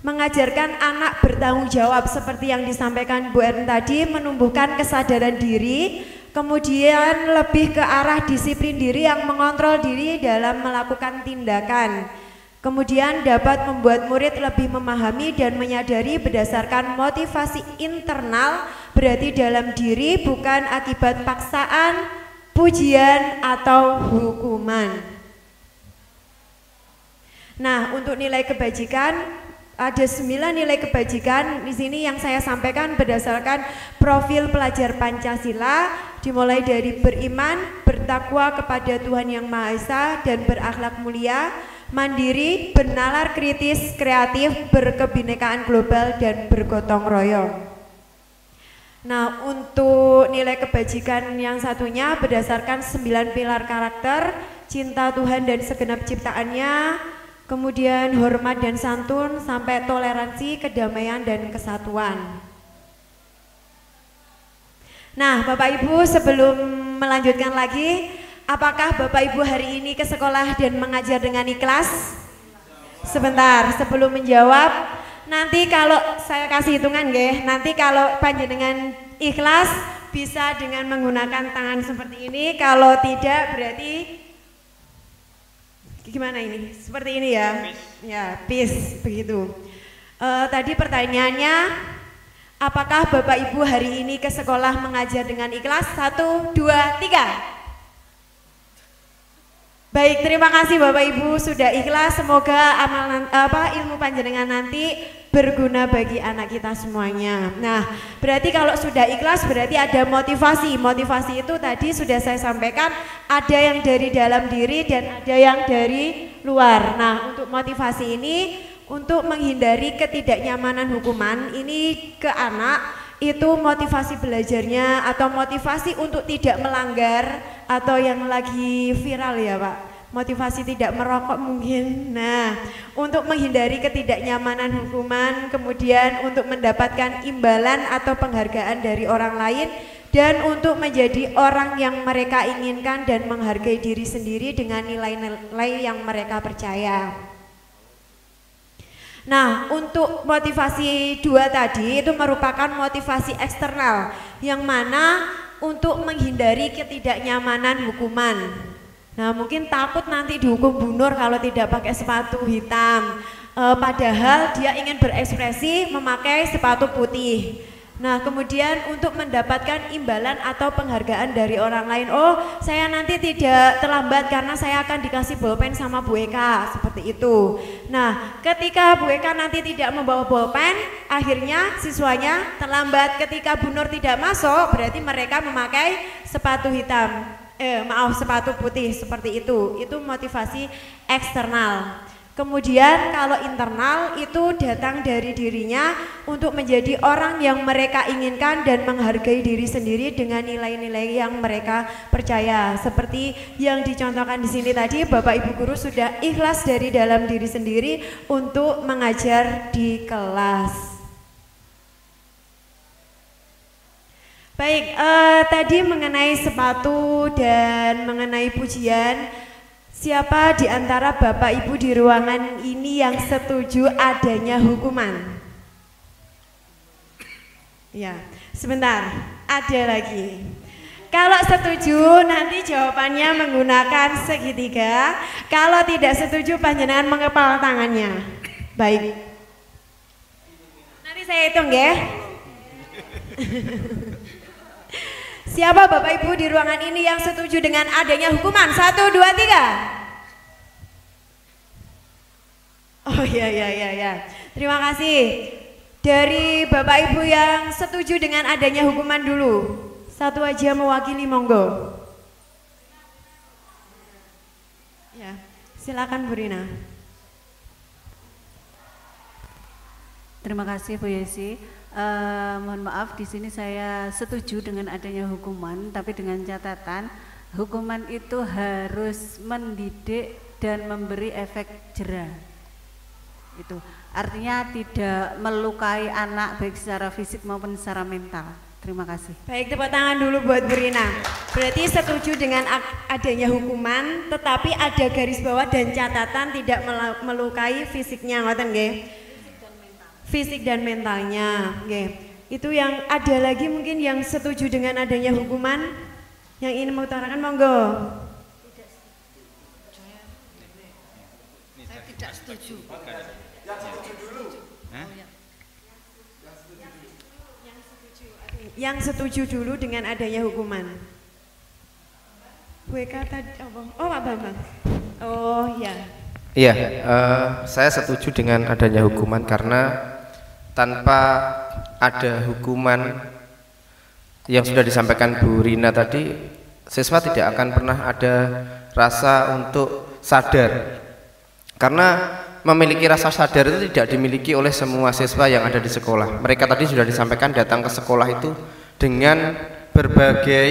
Speaker 1: mengajarkan anak bertanggung jawab seperti yang disampaikan Bu Erin tadi, menumbuhkan kesadaran diri, kemudian lebih ke arah disiplin diri yang mengontrol diri dalam melakukan tindakan. Kemudian dapat membuat murid lebih memahami dan menyadari berdasarkan motivasi internal, berarti dalam diri, bukan akibat paksaan, pujian atau hukuman. Nah, untuk nilai kebajikan ada 9 nilai kebajikan. Di sini yang saya sampaikan berdasarkan profil pelajar Pancasila, dimulai dari beriman, bertakwa kepada Tuhan Yang Maha Esa dan berakhlak mulia, mandiri, bernalar kritis, kreatif, berkebinekaan global dan bergotong royong. Nah, untuk nilai kebajikan yang satunya berdasarkan 9 pilar karakter, cinta Tuhan dan segenap ciptaannya, kemudian hormat dan santun, sampai toleransi, kedamaian dan kesatuan. Nah, Bapak Ibu, sebelum melanjutkan lagi, apakah Bapak Ibu hari ini ke sekolah dan mengajar dengan ikhlas? Sebentar, sebelum menjawab, nanti kalau saya kasih hitungan nggih, nanti kalau panjenengan ikhlas bisa dengan menggunakan tangan seperti ini, kalau tidak berarti gimana ini? Seperti ini ya? Ya, peace, begitu. Tadi pertanyaannya, apakah Bapak Ibu hari ini ke sekolah mengajar dengan ikhlas? 1, 2, 3. Baik, terima kasih Bapak Ibu sudah ikhlas. Semoga ilmu panjenengan nanti berguna bagi anak kita semuanya. Nah, berarti kalau sudah ikhlas berarti ada motivasi. Motivasi itu tadi sudah saya sampaikan, ada yang dari dalam diri dan ada yang dari luar. Nah, untuk motivasi ini untuk menghindari ketidaknyamanan hukuman ini ke anak, itu motivasi belajarnya atau motivasi untuk tidak melanggar, atau yang lagi viral ya Pak, motivasi tidak merokok mungkin. Nah, untuk menghindari ketidaknyamanan hukuman, kemudian untuk mendapatkan imbalan atau penghargaan dari orang lain, dan untuk menjadi orang yang mereka inginkan dan menghargai diri sendiri dengan nilai-nilai yang mereka percaya. Nah, untuk motivasi 2 tadi itu merupakan motivasi eksternal, yang mana untuk menghindari ketidaknyamanan hukuman. Nah, mungkin takut nanti dihukum bunur kalau tidak pakai sepatu hitam, padahal dia ingin berekspresi memakai sepatu putih. Nah, kemudian untuk mendapatkan imbalan atau penghargaan dari orang lain, oh saya nanti tidak terlambat karena saya akan dikasih bolpen sama Bu Eka, seperti itu. Nah, ketika Bu Eka nanti tidak membawa bolpen, akhirnya siswanya terlambat. Ketika Bu Nur tidak masuk, berarti mereka memakai sepatu hitam, sepatu putih, seperti itu. Itu motivasi eksternal. Kemudian kalau internal itu datang dari dirinya untuk menjadi orang yang mereka inginkan dan menghargai diri sendiri dengan nilai-nilai yang mereka percaya. Seperti yang dicontohkan di sini tadi, Bapak Ibu guru sudah ikhlas dari dalam diri sendiri untuk mengajar di kelas. Baik, tadi mengenai sepatu dan mengenai pujian. Siapa di antara Bapak Ibu di ruangan ini yang setuju adanya hukuman? Ya, sebentar, ada lagi. Kalau setuju nanti jawabannya menggunakan segitiga. Kalau tidak setuju panjenengan mengepal tangannya. Baik. Nanti saya hitung ya. Siapa Bapak Ibu di ruangan ini yang setuju dengan adanya hukuman? 1, 2, 3. Oh ya. Terima kasih. Dari Bapak Ibu yang setuju dengan adanya hukuman dulu. Satu aja mewakili, monggo. Ya, silakan Bu Rina.
Speaker 7: Terima kasih Bu Yesi. Mohon maaf, di sini saya setuju dengan adanya hukuman, tapi dengan catatan hukuman itu harus mendidik dan memberi efek jera. Itu artinya tidak melukai anak baik secara fisik maupun secara mental. Terima kasih. Baik, tepuk tangan dulu buat Bu Rina. Berarti setuju dengan adanya hukuman, tetapi ada garis bawah dan catatan tidak melukai fisiknya, ngoten nggih? Fisik dan mentalnya, itu yang ada lagi mungkin yang setuju dengan adanya hukuman, yang ingin mengutarakan, monggo.
Speaker 8: Saya tidak setuju. Yang setuju dulu.
Speaker 1: Yang setuju dulu dengan adanya hukuman. Bu Eka tadi, oh Pak Bambang. Oh ya.
Speaker 4: Iya, saya setuju dengan adanya hukuman karena tanpa ada hukuman yang sudah disampaikan Bu Rina tadi, siswa tidak akan pernah ada rasa untuk sadar. Karena memiliki rasa sadar itu tidak dimiliki oleh semua siswa yang ada di sekolah. Mereka tadi sudah disampaikan datang ke sekolah itu dengan berbagai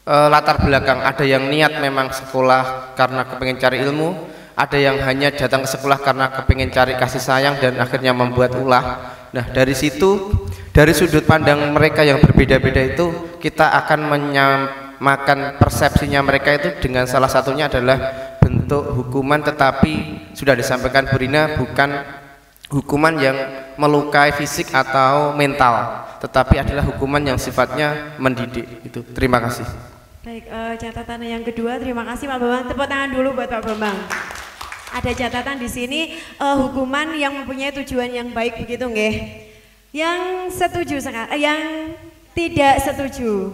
Speaker 4: latar belakang. Ada yang niat memang sekolah karena kepengen cari ilmu, ada yang hanya datang ke sekolah karena kepingin cari kasih sayang dan akhirnya membuat ulah. Nah, dari situ, dari sudut pandang mereka yang berbeda-beda itu, kita akan menyamakan persepsinya mereka itu dengan salah satunya adalah bentuk hukuman, tetapi sudah disampaikan Bu Rina, bukan hukuman yang melukai fisik atau mental, tetapi adalah hukuman yang sifatnya mendidik. Itu. Terima kasih.
Speaker 1: Baik, catatan yang kedua, terima kasih Pak Bambang. Tepuk tangan dulu buat Pak Bambang. Ada catatan di sini, hukuman yang mempunyai tujuan yang baik, begitu nggih? Yang setuju sekarang, yang tidak setuju,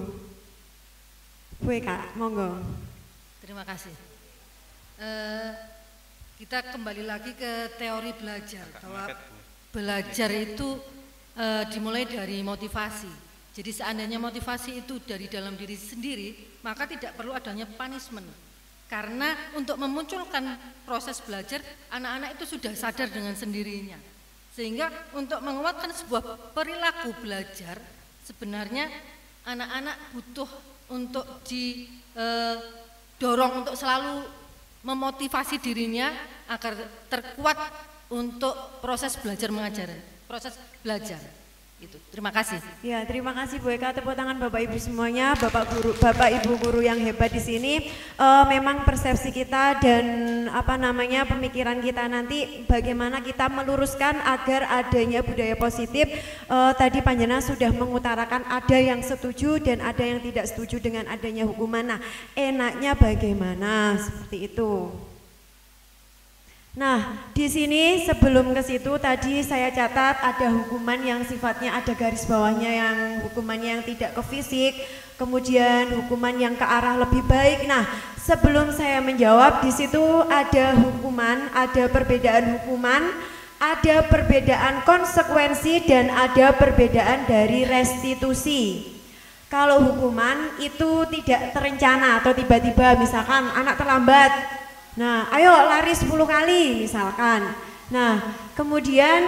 Speaker 1: Bu Eka, monggo.
Speaker 9: Terima kasih. Kita kembali lagi ke teori belajar, bahwa belajar itu dimulai dari motivasi. Jadi seandainya motivasi itu dari dalam diri sendiri, maka tidak perlu adanya punishment. Karena untuk memunculkan proses belajar, anak-anak itu sudah sadar dengan sendirinya. Sehingga untuk menguatkan sebuah perilaku belajar, sebenarnya anak-anak butuh untuk didorong untuk selalu memotivasi dirinya agar terkuat untuk proses belajar mengajar, proses belajar. Itu. Terima kasih.
Speaker 1: Ya, terima kasih Bu Eka. Tepuk tangan Bapak Ibu semuanya, Bapak Ibu guru yang hebat di sini. Memang persepsi kita dan pemikiran kita nanti bagaimana kita meluruskan agar adanya budaya positif. Tadi Panjenengan sudah mengutarakan ada yang setuju dan ada yang tidak setuju dengan adanya hukuman. Nah, enaknya bagaimana seperti itu? Nah, di sini sebelum ke situ tadi saya catat ada hukuman yang sifatnya ada garis bawahnya, yang hukumannya yang tidak ke fisik, kemudian hukuman yang ke arah lebih baik. Nah, sebelum saya menjawab, di situ ada hukuman, ada perbedaan hukuman, ada perbedaan konsekuensi dan ada perbedaan dari restitusi. Kalau hukuman itu tidak terencana atau tiba-tiba, misalkan anak terlambat, nah, ayo lari 10 kali misalkan. Nah, kemudian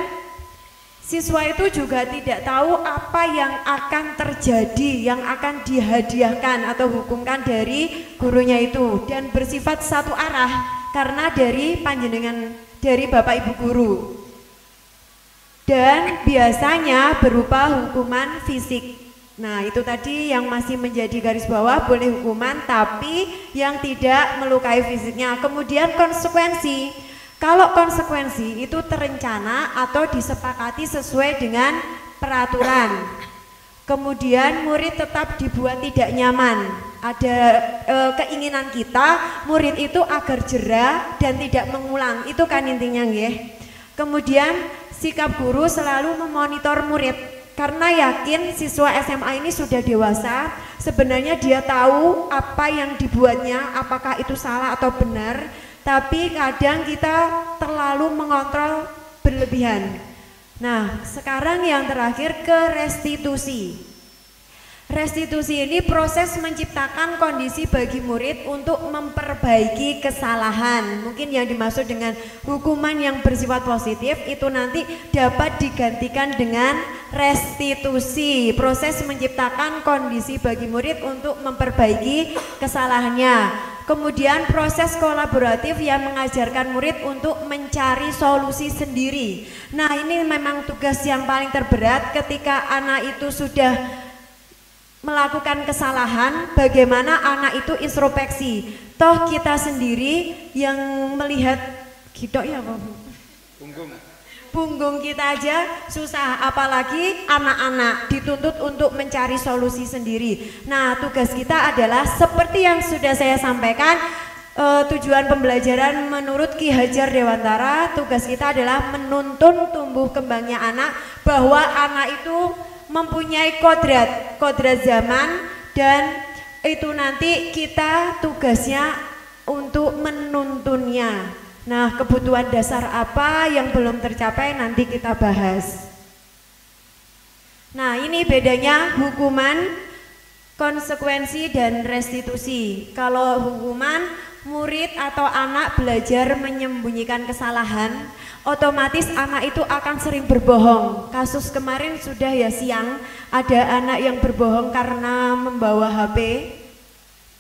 Speaker 1: siswa itu juga tidak tahu apa yang akan terjadi, yang akan dihadiahkan atau hukumkan dari gurunya itu, dan bersifat satu arah karena dari panjenengan, dari Bapak Ibu guru. Dan biasanya berupa hukuman fisik. Nah, itu tadi yang masih menjadi garis bawah, boleh hukuman tapi yang tidak melukai fisiknya. Kemudian konsekuensi. Kalau konsekuensi itu terencana atau disepakati sesuai dengan peraturan. Kemudian murid tetap dibuat tidak nyaman. Ada keinginan kita murid itu agar jera dan tidak mengulang. Itu kan intinya nggih. Kemudian sikap guru selalu memonitor murid. Karena yakin siswa SMA ini sudah dewasa, sebenarnya dia tahu apa yang dibuatnya, apakah itu salah atau benar, tapi kadang kita terlalu mengontrol berlebihan. Nah, sekarang yang terakhir ke restitusi. Restitusi ini proses menciptakan kondisi bagi murid untuk memperbaiki kesalahan. Mungkin yang dimaksud dengan hukuman yang bersifat positif itu nanti dapat digantikan dengan restitusi. Proses menciptakan kondisi bagi murid untuk memperbaiki kesalahannya. Kemudian proses kolaboratif yang mengajarkan murid untuk mencari solusi sendiri. Nah, ini memang tugas yang paling terberat ketika anak itu sudah melakukan kesalahan, bagaimana anak itu introspeksi. Toh kita sendiri yang melihat gitu ya Pak. Punggung kita aja susah, apalagi anak-anak dituntut untuk mencari solusi sendiri. Nah, tugas kita adalah seperti yang sudah saya sampaikan, tujuan pembelajaran menurut Ki Hajar Dewantara, tugas kita adalah menuntun tumbuh kembangnya anak, bahwa anak itu mempunyai kodrat zaman, dan itu nanti kita tugasnya untuk menuntunnya. Nah, kebutuhan dasar apa yang belum tercapai nanti kita bahas. Nah, ini bedanya hukuman, konsekuensi, dan restitusi. Kalau hukuman, murid atau anak belajar menyembunyikan kesalahan, otomatis anak itu akan sering berbohong. Kasus kemarin sudah ya siang, ada anak yang berbohong karena membawa HP.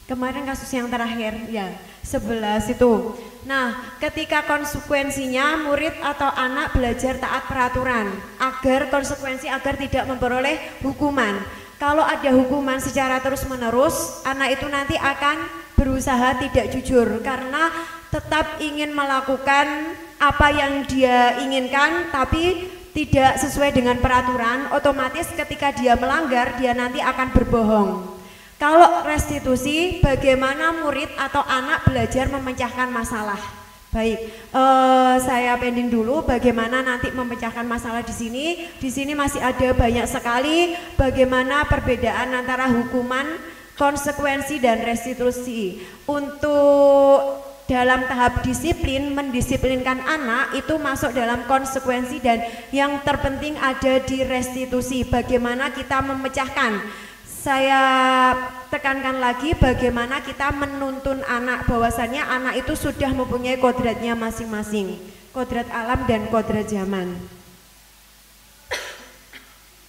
Speaker 1: Kemarin kasus yang terakhir ya 11 itu. Nah, ketika konsekuensinya murid atau anak belajar taat peraturan agar konsekuensi agar tidak memperoleh hukuman. Kalau ada hukuman secara terus-menerus, anak itu nanti akan berusaha tidak jujur karena tetap ingin melakukan apa yang dia inginkan tapi tidak sesuai dengan peraturan. Otomatis ketika dia melanggar, dia nanti akan berbohong. Kalau restitusi, bagaimana murid atau anak belajar memecahkan masalah. Baik, saya pending dulu bagaimana nanti memecahkan masalah di sini. Di sini masih ada banyak sekali bagaimana perbedaan antara hukuman, konsekuensi, dan restitusi. Untuk dalam tahap disiplin, mendisiplinkan anak itu masuk dalam konsekuensi, dan yang terpenting ada di restitusi. Bagaimana kita memecahkan saya tekankan lagi bagaimana kita menuntun anak, bahwasannya anak itu sudah mempunyai kodratnya masing-masing, kodrat alam dan kodrat zaman.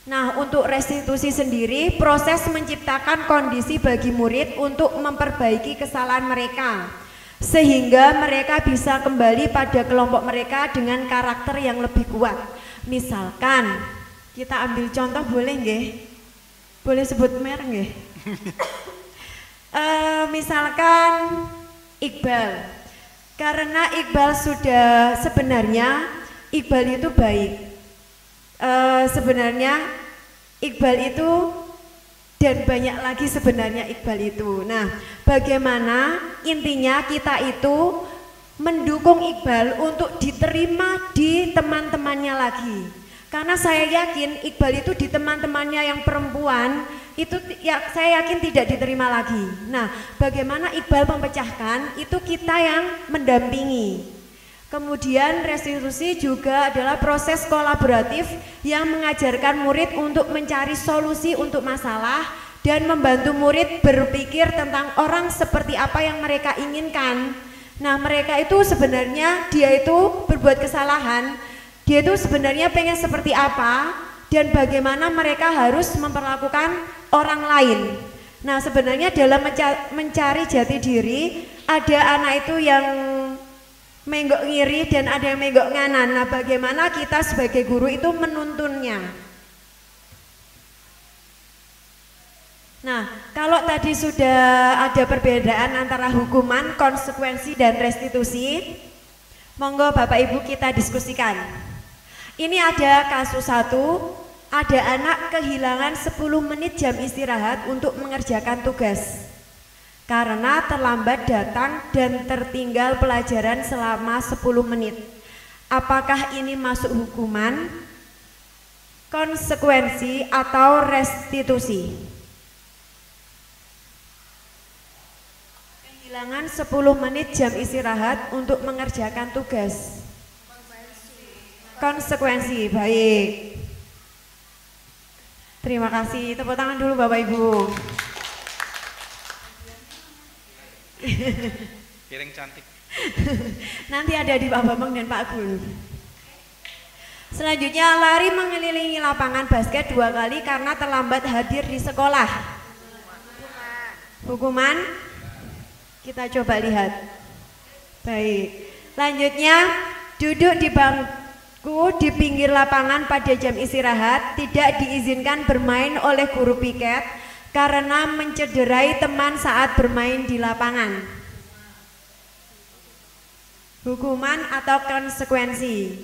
Speaker 1: Nah, untuk restitusi sendiri, proses menciptakan kondisi bagi murid untuk memperbaiki kesalahan mereka, sehingga mereka bisa kembali pada kelompok mereka dengan karakter yang lebih kuat. Misalkan, kita ambil contoh, boleh nggih? Boleh sebut merek nggih? Misalkan Iqbal, karena Iqbal sudah, sebenarnya Iqbal itu baik. Sebenarnya Iqbal itu dan banyak lagi sebenarnya Iqbal itu. Nah, bagaimana intinya kita itu mendukung Iqbal untuk diterima di teman-temannya lagi. Karena saya yakin Iqbal itu di teman-temannya yang perempuan itu ya, saya yakin tidak diterima lagi. Nah, bagaimana Iqbal memecahkan itu kita yang mendampingi. Kemudian restitusi juga adalah proses kolaboratif yang mengajarkan murid untuk mencari solusi untuk masalah dan membantu murid berpikir tentang orang seperti apa yang mereka inginkan. Nah, mereka itu sebenarnya dia itu berbuat kesalahan, dia itu sebenarnya pengen seperti apa dan bagaimana mereka harus memperlakukan orang lain. Nah, sebenarnya dalam mencari jati diri ada anak itu yang menggok ngiri dan ada yang menggok nganan. Nah, bagaimana kita sebagai guru itu menuntunnya. Nah, kalau tadi sudah ada perbedaan antara hukuman, konsekuensi, dan restitusi, monggo Bapak Ibu kita diskusikan. Ini ada kasus satu, ada anak kehilangan 10 menit jam istirahat untuk mengerjakan tugas karena terlambat datang dan tertinggal pelajaran selama 10 menit. Apakah ini masuk hukuman, konsekuensi, atau restitusi? Kehilangan 10 menit jam istirahat untuk mengerjakan tugas. Konsekuensi, baik. Terima kasih, tepuk tangan dulu Bapak Ibu.
Speaker 8: Piring cantik.
Speaker 1: Nanti ada di Pak Bambang dan Pak Gul. Selanjutnya, lari mengelilingi lapangan basket 2 kali karena terlambat hadir di sekolah. Hukuman? Kita coba lihat. Baik. Lanjutnya, duduk di bangku di pinggir lapangan pada jam istirahat, tidak diizinkan bermain oleh guru piket karena mencederai teman saat bermain di lapangan. Hukuman atau konsekuensi?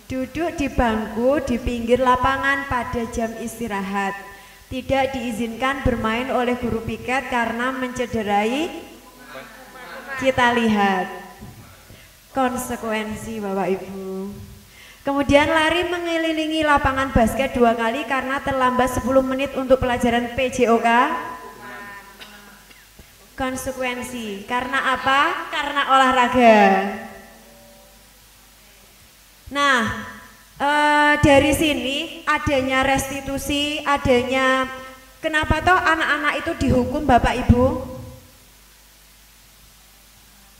Speaker 1: Duduk di bangku di pinggir lapangan pada jam istirahat, tidak diizinkan bermain oleh guru piket karena mencederai. Kita lihat konsekuensi Bapak Ibu. Kemudian lari mengelilingi lapangan basket 2 kali karena terlambat 10 menit untuk pelajaran PJOK. Konsekuensi, karena apa? Karena olahraga. Nah, dari sini adanya restitusi, adanya kenapa toh anak-anak itu dihukum Bapak Ibu?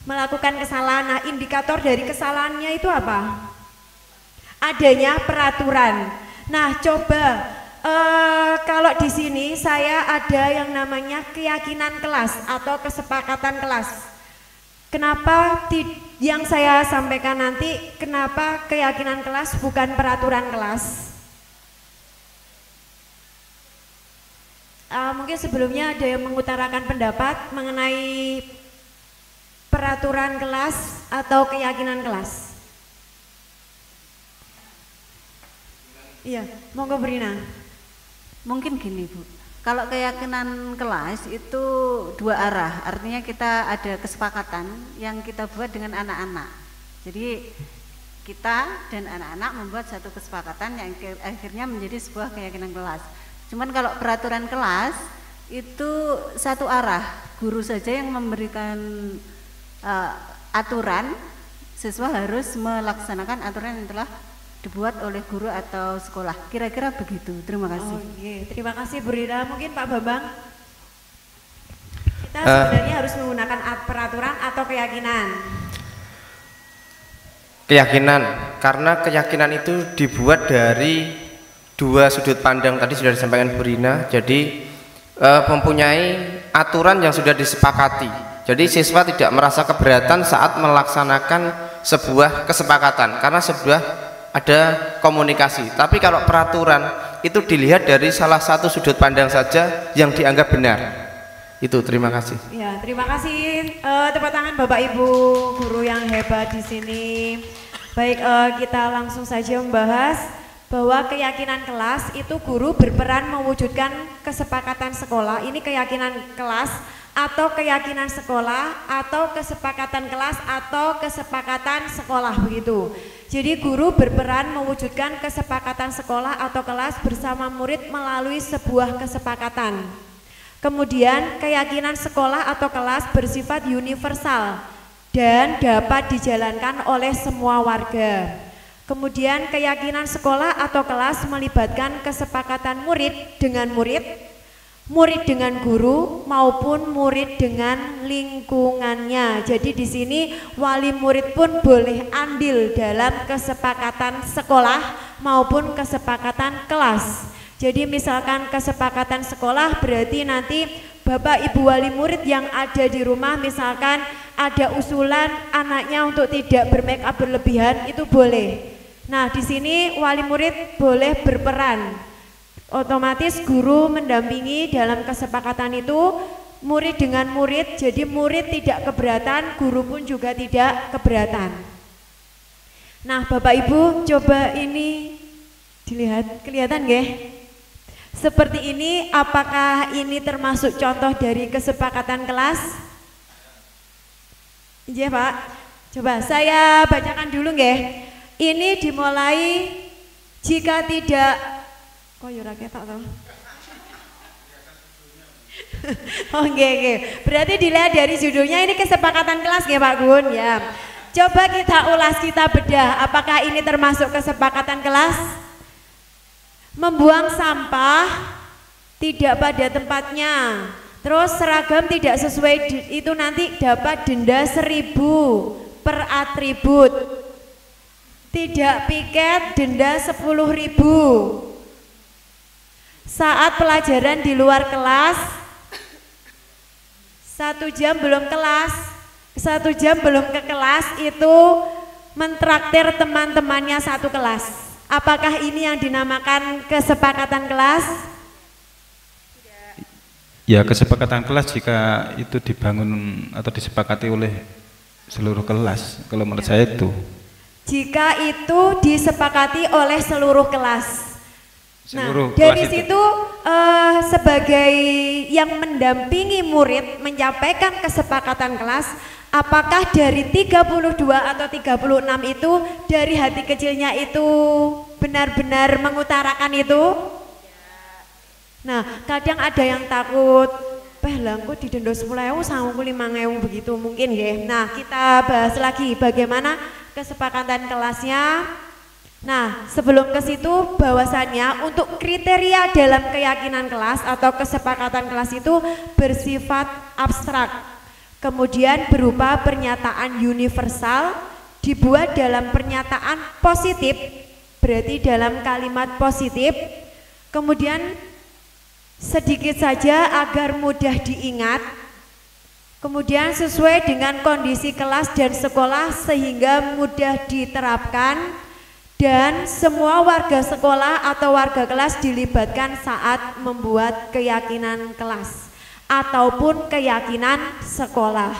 Speaker 1: Melakukan kesalahan. Nah, indikator dari kesalahannya itu apa? Adanya peraturan. Nah, coba kalau di sini saya ada yang namanya keyakinan kelas atau kesepakatan kelas. Kenapa yang saya sampaikan nanti, kenapa keyakinan kelas bukan peraturan kelas? Mungkin sebelumnya ada yang mengutarakan pendapat mengenai peraturan kelas atau keyakinan kelas. Iya, monggo Brina.
Speaker 7: Mungkin gini Bu, kalau keyakinan kelas itu 2 arah, artinya kita ada kesepakatan yang kita buat dengan anak-anak. Jadi kita dan anak-anak membuat satu kesepakatan yang akhirnya menjadi sebuah keyakinan kelas. Cuman kalau peraturan kelas itu 1 arah, guru saja yang memberikan aturan, siswa harus melaksanakan aturan yang telah dibuat oleh guru atau sekolah. Kira-kira begitu. Terima kasih.
Speaker 1: Oke, terima kasih Bu Rina. Mungkin Pak Bambang, kita sebenarnya harus menggunakan peraturan atau keyakinan?
Speaker 4: Keyakinan, karena keyakinan itu dibuat dari dua sudut pandang tadi sudah disampaikan Bu Rina. Jadi mempunyai aturan yang sudah disepakati. Jadi siswa tidak merasa keberatan saat melaksanakan sebuah kesepakatan karena sebuah ada komunikasi. Tapi kalau peraturan itu dilihat dari salah satu sudut pandang saja yang dianggap benar. Itu, terima kasih.
Speaker 1: Ya, terima kasih. Tepuk tangan Bapak Ibu guru yang hebat di sini. Baik, kita langsung saja membahas bahwa keyakinan kelas itu guru berperan mewujudkan kesepakatan sekolah. Ini keyakinan kelas atau keyakinan sekolah atau kesepakatan kelas atau kesepakatan sekolah, begitu. Jadi guru berperan mewujudkan kesepakatan sekolah atau kelas bersama murid melalui sebuah kesepakatan. Kemudian keyakinan sekolah atau kelas bersifat universal dan dapat dijalankan oleh semua warga. Kemudian keyakinan sekolah atau kelas melibatkan kesepakatan murid dengan murid, murid dengan guru maupun murid dengan lingkungannya. Jadi di sini wali murid pun boleh andil dalam kesepakatan sekolah maupun kesepakatan kelas. Jadi misalkan kesepakatan sekolah berarti nanti Bapak Ibu wali murid yang ada di rumah misalkan ada usulan anaknya untuk tidak bermake up berlebihan, itu boleh. Nah, di sini wali murid boleh berperan. Otomatis guru mendampingi dalam kesepakatan itu murid dengan murid, jadi murid tidak keberatan, guru pun juga tidak keberatan. Nah, Bapak Ibu coba ini dilihat, kelihatan nggih? Seperti ini, apakah ini termasuk contoh dari kesepakatan kelas? Iya Pak, coba saya bacakan dulu nggih. Ini dimulai jika tidak, kok yura ketok toh? Oke. Berarti dilihat dari judulnya ini kesepakatan kelas nggih Pak Gun ya. Coba kita ulas, kita bedah, apakah ini termasuk kesepakatan kelas? Membuang sampah tidak pada tempatnya, terus seragam tidak sesuai itu nanti dapat denda 1.000 per atribut. Tidak piket denda 10.000. Saat pelajaran di luar kelas 1 jam belum ke kelas itu mentraktir teman-temannya satu kelas. Apakah ini yang dinamakan kesepakatan kelas?
Speaker 10: Ya, kesepakatan kelas jika itu dibangun atau disepakati oleh seluruh kelas, kalau menurut saya itu. Jika itu disepakati oleh seluruh kelas.
Speaker 1: Nah, dari situ sebagai yang mendampingi murid menyampaikan kesepakatan kelas, apakah dari 32 atau 36 itu dari hati kecilnya itu benar-benar mengutarakan itu? Nah, kadang ada yang takut, langku didenda 10.000 sangku 5.000 begitu mungkin ya. Nah, kita bahas lagi bagaimana kesepakatan kelasnya. Nah, sebelum ke situ bahwasannya untuk kriteria dalam keyakinan kelas atau kesepakatan kelas itu bersifat abstrak. Kemudian berupa pernyataan universal, dibuat dalam pernyataan positif, berarti dalam kalimat positif. Kemudian sedikit saja agar mudah diingat. Kemudian sesuai dengan kondisi kelas dan sekolah sehingga mudah diterapkan. Dan semua warga sekolah atau warga kelas dilibatkan saat membuat keyakinan kelas ataupun keyakinan sekolah.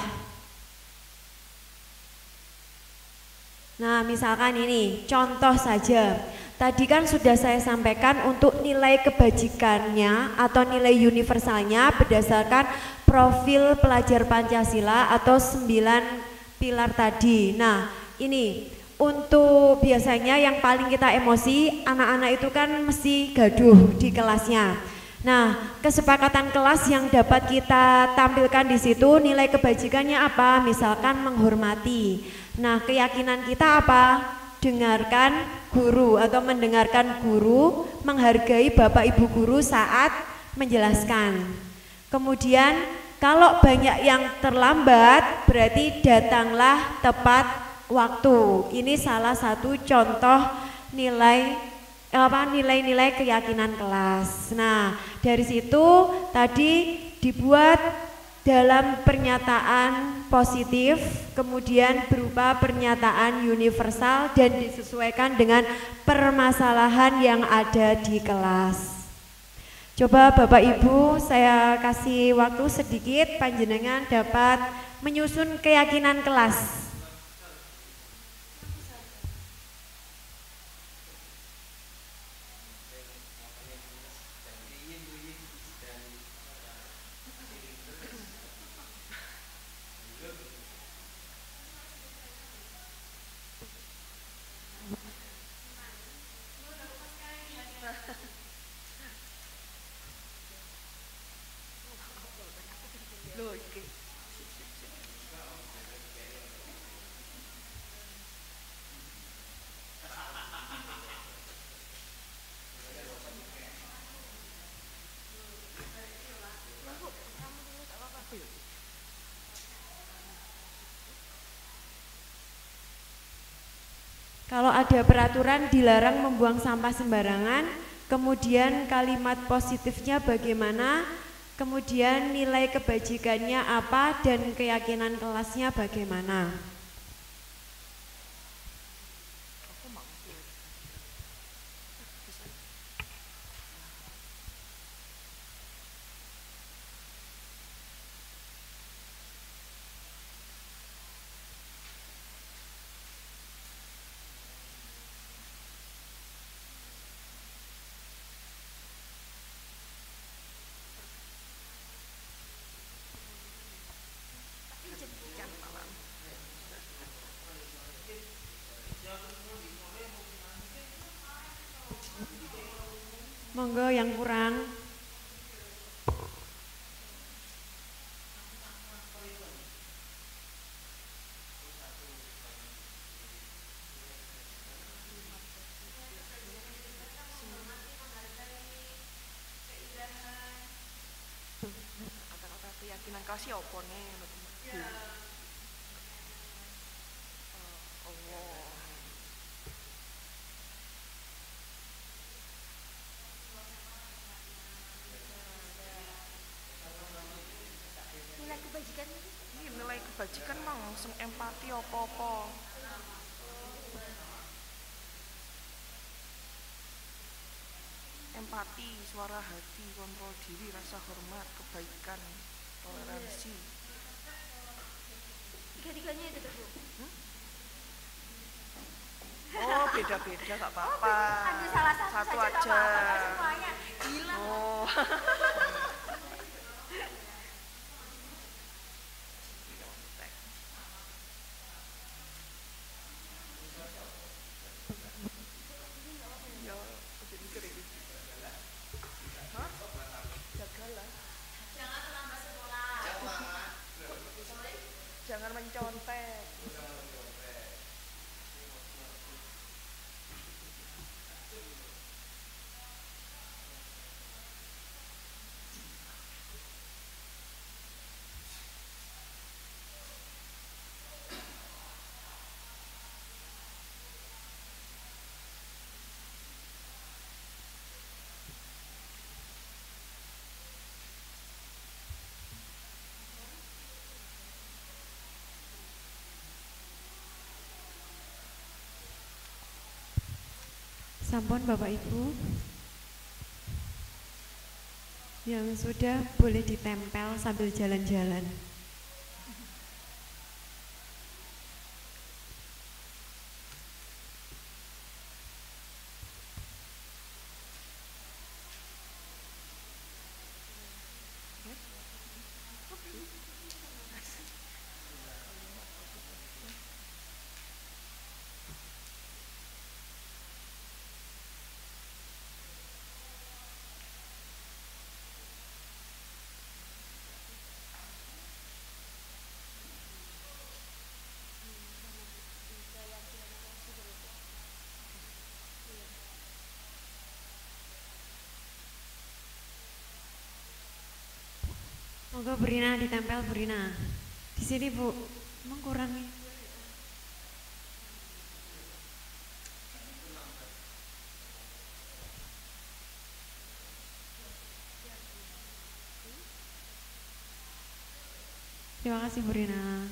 Speaker 1: Nah, misalkan ini contoh saja. Tadi kan sudah saya sampaikan untuk nilai kebajikannya atau nilai universalnya berdasarkan profil pelajar Pancasila atau 9 pilar tadi. Nah, ini untuk biasanya yang paling kita emosi, anak-anak itu kan mesti gaduh di kelasnya. Nah, kesepakatan kelas yang dapat kita tampilkan di situ nilai kebajikannya apa? Misalkan menghormati. Nah, keyakinan kita apa? Dengarkan guru atau mendengarkan guru, menghargai Bapak Ibu guru saat menjelaskan. Kemudian kalau banyak yang terlambat berarti datanglah tepat waktu. Ini salah satu contoh nilai-nilai keyakinan kelas. Nah, dari situ tadi dibuat dalam pernyataan positif, kemudian berupa pernyataan universal dan disesuaikan dengan permasalahan yang ada di kelas. Coba Bapak Ibu saya kasih waktu sedikit, panjenengan dapat menyusun keyakinan kelas. Kalau ada peraturan dilarang membuang sampah sembarangan, kemudian kalimat positifnya bagaimana, kemudian nilai kebajikannya apa, dan keyakinan kelasnya bagaimana. Monggo yang kurang.
Speaker 5: Keyakinan kasih apa nih? Nilai kebajikan mang langsung empati apa-apa. Empati, suara hati, kontrol diri, rasa hormat, kebaikan, toleransi.
Speaker 11: Tiga-tiganya itu Bu.
Speaker 5: Oh, beda-beda gak apa-apa.
Speaker 11: Ambil salah
Speaker 5: satu
Speaker 11: saja
Speaker 5: aja.
Speaker 11: Semuanya hilang.
Speaker 5: Oh. Jangan mencontek.
Speaker 1: Sampun Bapak Ibu, yang sudah boleh ditempel sambil jalan-jalan. Monggo Bu Rina ditempel Bu Rina. Di sini Bu, emang kurang nih. Terima kasih Bu Rina.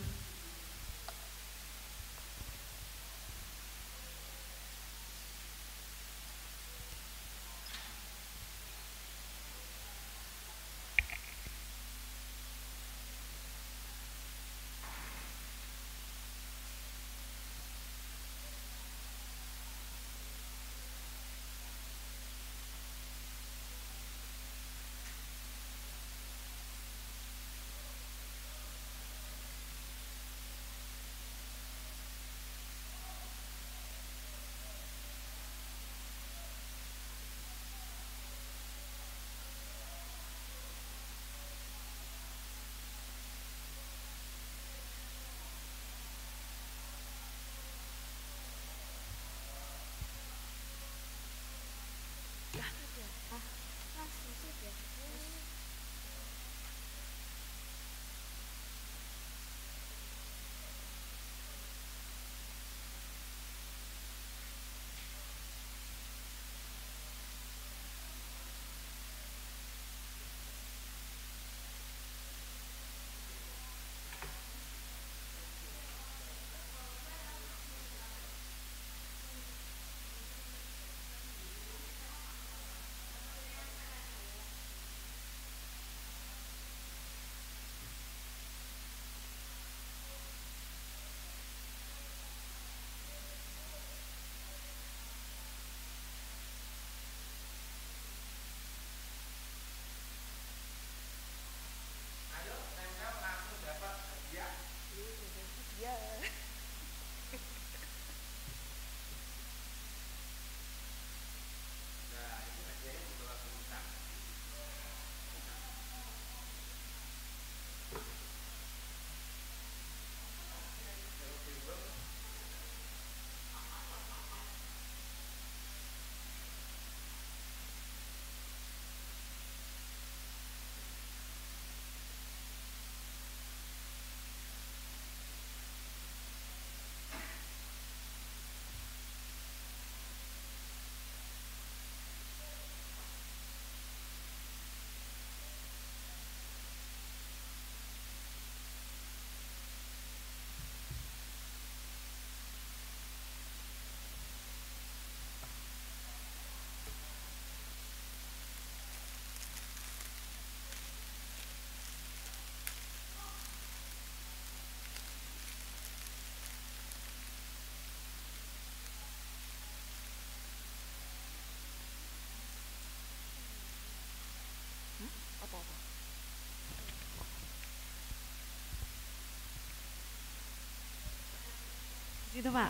Speaker 1: Situ Pak.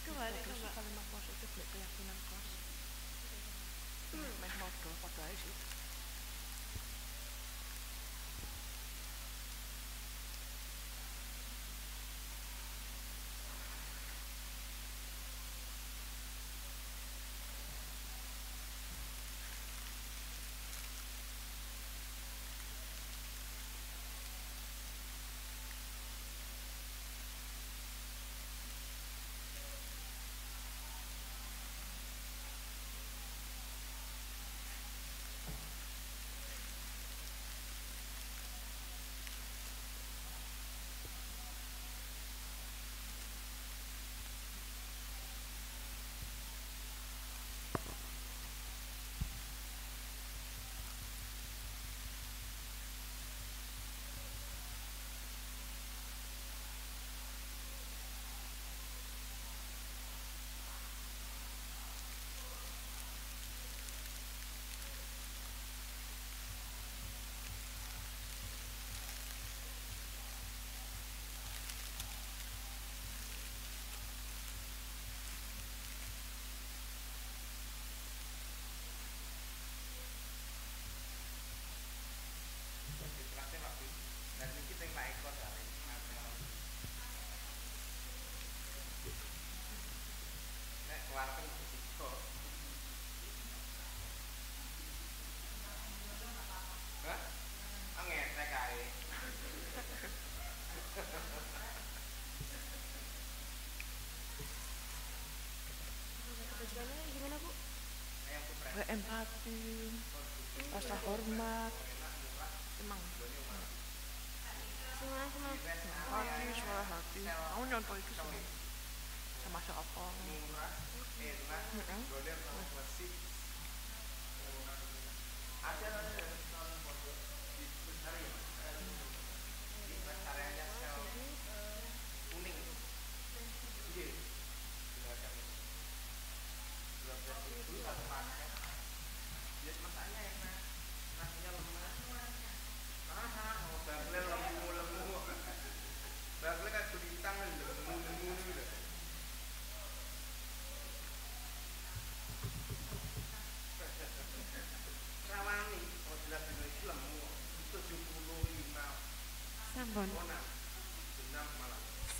Speaker 5: Kembali ke Mbak. Kalimat positif keyakinan kelas. Meh modal pada sih. empati, rasa hormat, emang hati, suara hati. Aku nyontoh itu sih sama siapa.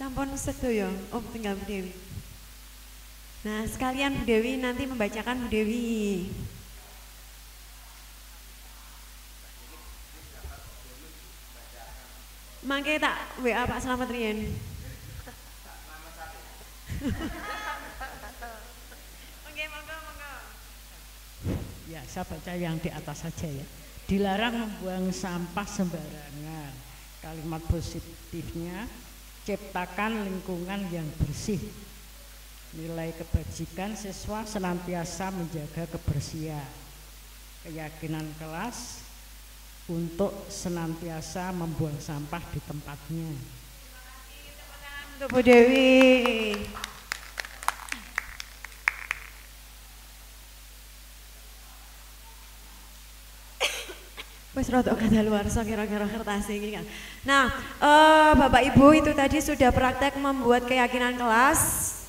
Speaker 1: Sampun sedaya, tinggal Bu Dewi. Nah, sekalian Bu Dewi nanti membacakan Bu Dewi. Mangke tak WA Pak Slamet riyen.
Speaker 6: Ya, saya baca yang di atas saja ya. Dilarang membuang sampah sembarangan. Kalimat positifnya, ciptakan lingkungan yang bersih. Nilai kebajikan siswa senantiasa menjaga kebersihan. Keyakinan kelas untuk senantiasa membuang sampah di tempatnya.
Speaker 1: Untuk Bu Dewi. Wes rodok kadaluwarsa kira-kira kertas ini kan. Nah, Bapak Ibu itu tadi sudah praktek membuat keyakinan kelas.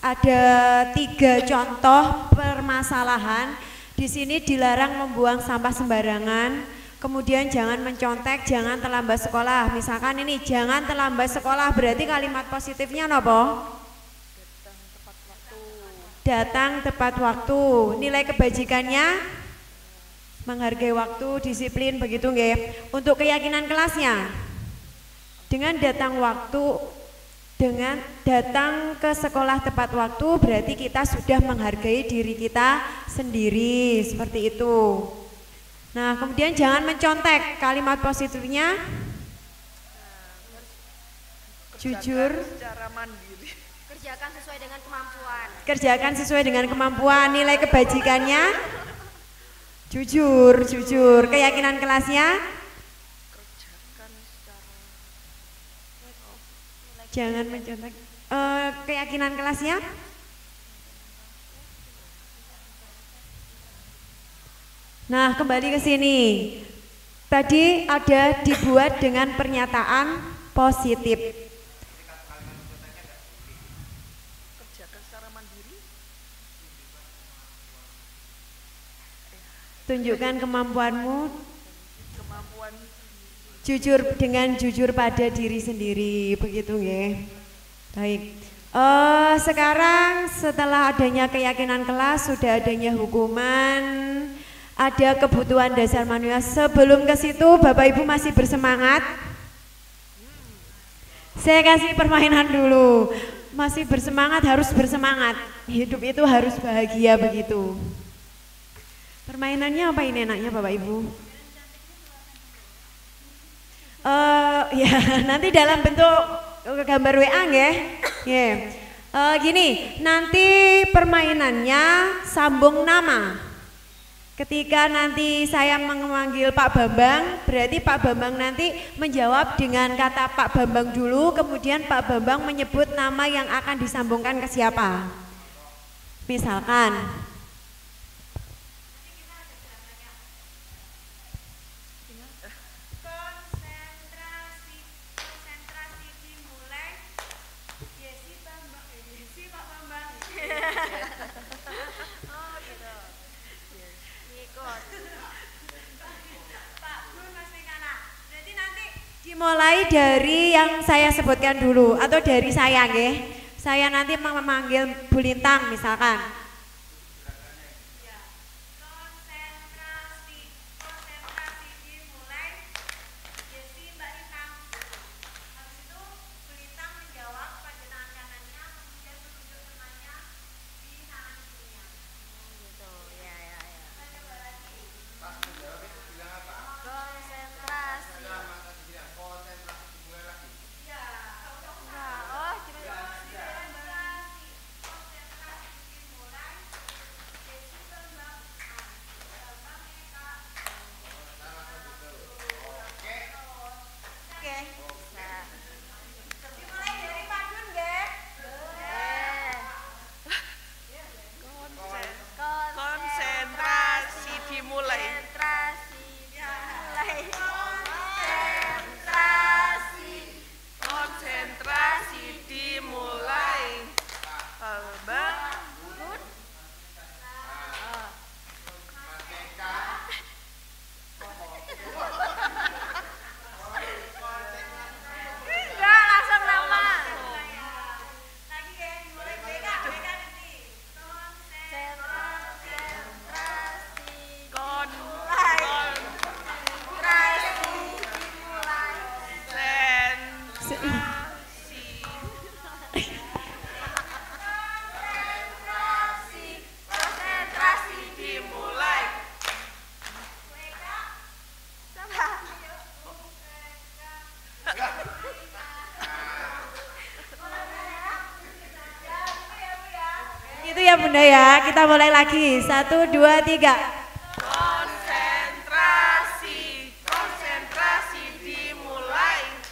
Speaker 1: Ada 3 contoh permasalahan. Di sini dilarang membuang sampah sembarangan. Kemudian jangan mencontek, jangan terlambat sekolah. Misalkan ini jangan terlambat sekolah, berarti kalimat positifnya apa? Datang tepat waktu. Nilai kebajikannya menghargai waktu, disiplin, begitu nggih. Untuk keyakinan kelasnya, dengan datang ke sekolah tepat waktu berarti kita sudah menghargai diri kita sendiri, seperti itu. Nah, kemudian jangan mencontek, kalimat positifnya jujur,
Speaker 5: secara mandiri.
Speaker 11: Kerjakan sesuai dengan kemampuan.
Speaker 1: Kerjakan sesuai dengan kemampuan. Nilai kebajikannya jujur. Keyakinan kelasnya jangan mencontek. Keyakinan kelasnya nah, kembali ke sini. Tadi ada dibuat dengan pernyataan positif.
Speaker 5: Kerjakan secara mandiri.
Speaker 1: Tunjukkan kemampuanmu. Jujur pada diri sendiri, begitu nggih. Baik. Sekarang setelah adanya keyakinan kelas, sudah adanya hukuman, ada kebutuhan dasar manusia. Sebelum ke situ, Bapak Ibu masih bersemangat? Saya kasih permainan dulu. Masih bersemangat, harus bersemangat. Hidup itu harus bahagia, begitu. Permainannya apa ini enaknya Bapak Ibu? Ya nanti dalam bentuk gambar WA nggih. Gini, nanti permainannya sambung nama. Ketika nanti saya memanggil Pak Bambang, berarti Pak Bambang nanti menjawab dengan kata Pak Bambang dulu, kemudian Pak Bambang menyebut nama yang akan disambungkan ke siapa. Misalkan dimulai dari yang saya sebutkan dulu atau dari saya nggih. Saya nanti memanggil Bu Lintang misalkan.
Speaker 12: ya Bunda ya. Kita mulai lagi. 1, 2, 3.
Speaker 5: Konsentrasi, konsentrasi dimulai.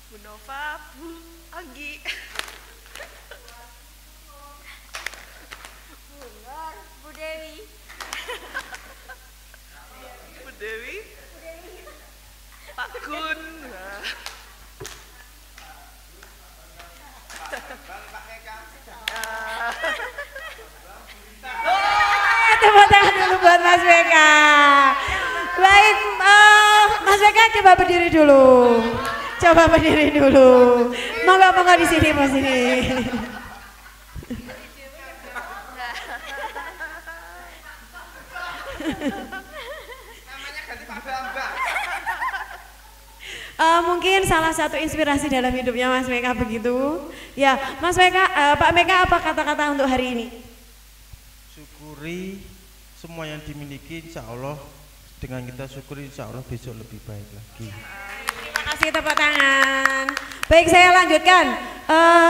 Speaker 5: Bu Nova, Bu Anggi.
Speaker 11: Bu Dewi.
Speaker 5: Bu Dewi. Pak Gun.
Speaker 12: Tepuk tangan dulu buat Mas Beka. Baik, Mas Beka coba berdiri dulu. Coba berdiri dulu. Monggo di sini, Mas ini. Mungkin salah satu inspirasi dalam hidupnya Mas Meka begitu. Ya, Mas Meka, Pak Meka apa kata-kata untuk hari ini?
Speaker 13: Syukuri semua yang dimiliki, insya Allah dengan kita syukuri insya Allah besok lebih baik lagi.
Speaker 12: Terima kasih, tepuk tangan. Baik, saya lanjutkan.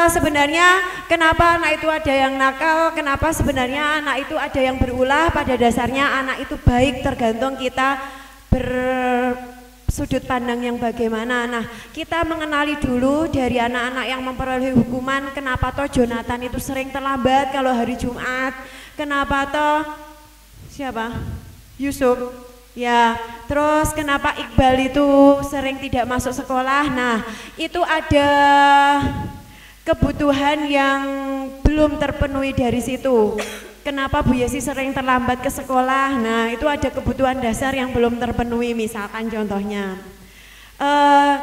Speaker 12: Sebenarnya kenapa anak itu ada yang nakal, kenapa sebenarnya anak itu ada yang berulah, pada dasarnya anak itu baik tergantung kita sudut pandang yang bagaimana. Nah, kita mengenali dulu dari anak-anak yang memperoleh hukuman, kenapa toh Jonathan itu sering terlambat kalau hari Jumat, kenapa toh siapa? Yusuf. Ya, terus kenapa Iqbal itu sering tidak masuk sekolah? Nah, itu ada kebutuhan yang belum terpenuhi dari situ. Kenapa Bu Yesi sering terlambat ke sekolah? Nah, itu ada kebutuhan dasar yang belum terpenuhi, misalkan contohnya.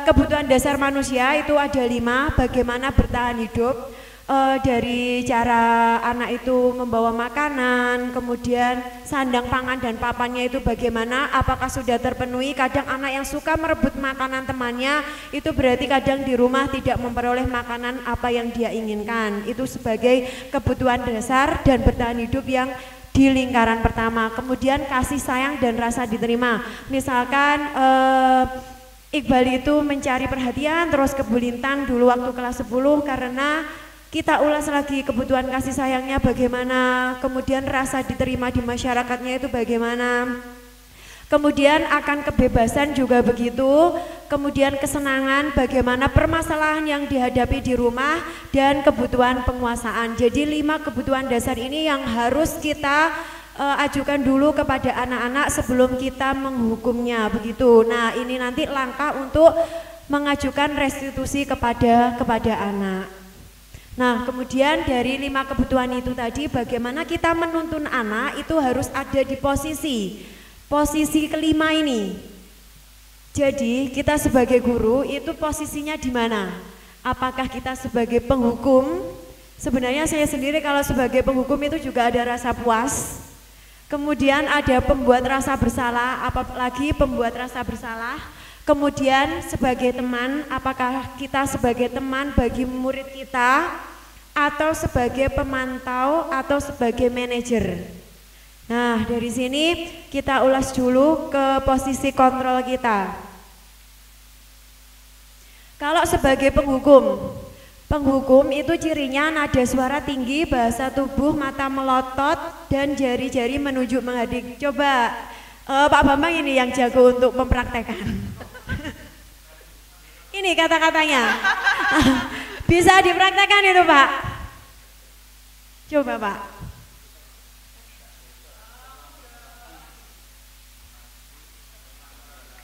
Speaker 12: Kebutuhan dasar manusia itu ada 5, bagaimana bertahan hidup, dari cara anak itu membawa makanan, kemudian sandang pangan dan papannya itu bagaimana, apakah sudah terpenuhi. Kadang anak yang suka merebut makanan temannya, itu berarti kadang di rumah tidak memperoleh makanan apa yang dia inginkan. Itu sebagai kebutuhan dasar dan bertahan hidup yang di lingkaran pertama. Kemudian kasih sayang dan rasa diterima. Misalkan Iqbal itu mencari perhatian terus ke Bu Lintang dulu waktu kelas 10, karena kita ulas lagi kebutuhan kasih sayangnya bagaimana, kemudian rasa diterima di masyarakatnya itu bagaimana, kemudian akan kebebasan juga begitu, kemudian kesenangan, bagaimana permasalahan yang dihadapi di rumah, dan kebutuhan penguasaan. Jadi 5 kebutuhan dasar ini yang harus kita ajukan dulu kepada anak-anak sebelum kita menghukumnya begitu. Nah, ini nanti langkah untuk mengajukan restitusi kepada anak. Nah, kemudian dari 5 kebutuhan itu tadi, bagaimana kita menuntun anak itu harus ada di posisi kelima ini. Jadi kita sebagai guru itu posisinya di mana? Apakah kita sebagai penghukum? Sebenarnya saya sendiri kalau sebagai penghukum itu juga ada rasa puas. Kemudian ada pembuat rasa bersalah, apalagi pembuat rasa bersalah. Kemudian sebagai teman, apakah kita sebagai teman bagi murid kita, atau sebagai pemantau, atau sebagai manajer. Nah, dari sini kita ulas dulu ke posisi kontrol kita. Kalau sebagai penghukum itu cirinya nada suara tinggi, bahasa tubuh, mata melotot, dan jari-jari menunjuk menghadap. Coba Pak Bambang ini yang jago untuk mempraktekkan. Ini kata-katanya. Bisa dipraktekkan itu Pak? Coba Pak.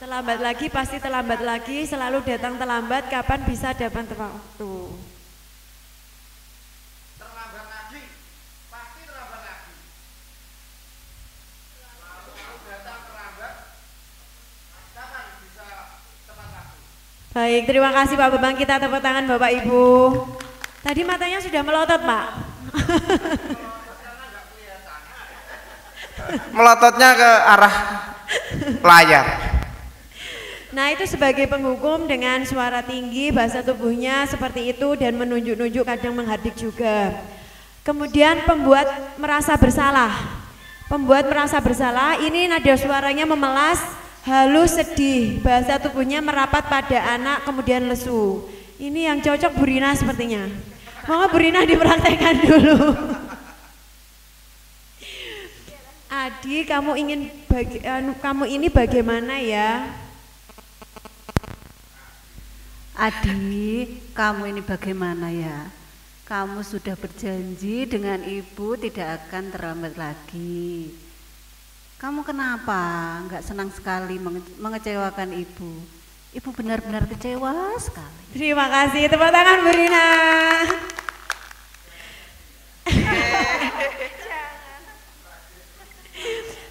Speaker 12: Terlambat lagi, pasti terlambat lagi, selalu datang terlambat, kapan bisa dapat tepat waktu.
Speaker 14: Terlambat lagi, pasti terlambat lagi. Selalu datang terlambat, kapan bisa tepat waktu.
Speaker 12: Baik, terima kasih Pak Bambang, kita tepuk tangan Bapak Ibu. Tadi matanya sudah melotot Pak.
Speaker 4: Melototnya ke arah layar.
Speaker 12: Nah, itu sebagai penghukum dengan suara tinggi, bahasa tubuhnya seperti itu, dan menunjuk-nunjuk, kadang menghardik juga. Kemudian pembuat merasa bersalah. Pembuat merasa bersalah, ini nada suaranya memelas, halus, sedih, bahasa tubuhnya merapat pada anak, kemudian lesu. Ini yang cocok Bu Rina sepertinya. Monggo Bu Rina dipraktekkan dulu. Adi, kamu ini bagaimana ya?
Speaker 7: Adi, kamu ini bagaimana ya? Kamu sudah berjanji dengan ibu tidak akan terlambat lagi. Kamu kenapa nggak senang sekali mengecewakan ibu? Ibu benar-benar kecewa sekali.
Speaker 12: Terima kasih, tepuk tangan Bu Rina.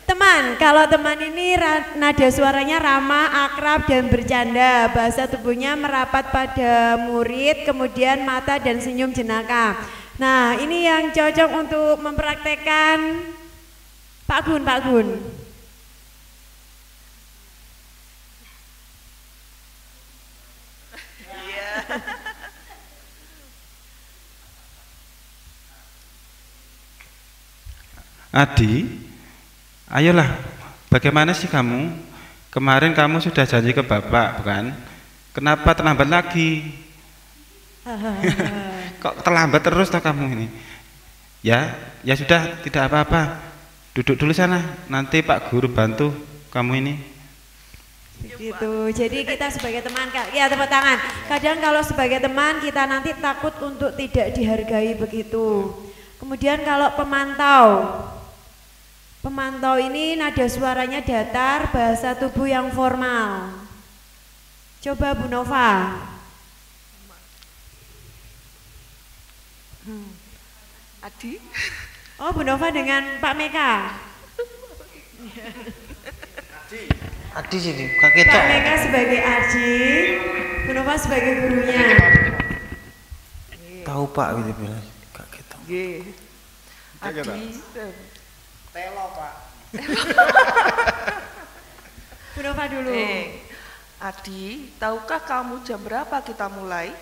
Speaker 12: Teman, kalau teman ini nada suaranya ramah, akrab dan bercanda, bahasa tubuhnya merapat pada murid, kemudian mata dan senyum jenaka. Nah, ini yang cocok untuk mempraktekkan Pak Gun, Pak Gun.
Speaker 10: Adi, ayolah, bagaimana sih kamu? Kemarin kamu sudah janji ke bapak, bukan? Kenapa terlambat lagi? Kok terlambat terus toh kamu ini? Ya sudah, tidak apa-apa. Duduk dulu sana, nanti Pak Guru bantu kamu ini.
Speaker 12: Begitu. Jadi kita sebagai teman, ya tepuk tangan. Kadang kalau sebagai teman kita nanti takut untuk tidak dihargai begitu. Kemudian kalau pemantau ini nada suaranya datar, bahasa tubuh yang formal. Coba Bu Nova.
Speaker 5: Adi.
Speaker 12: Oh, Bu Nova dengan Pak Meka.
Speaker 13: Adi jadi kaget.
Speaker 12: Pak Meka sebagai Adi, Bu Nova sebagai gurunya.
Speaker 13: Tahu Pak gitu bilang. Kaget.
Speaker 5: Nggih. Adi.
Speaker 14: Telo Pak.
Speaker 12: Bu Nova dulu.
Speaker 5: Adi, tahukah kamu jam berapa kita mulai?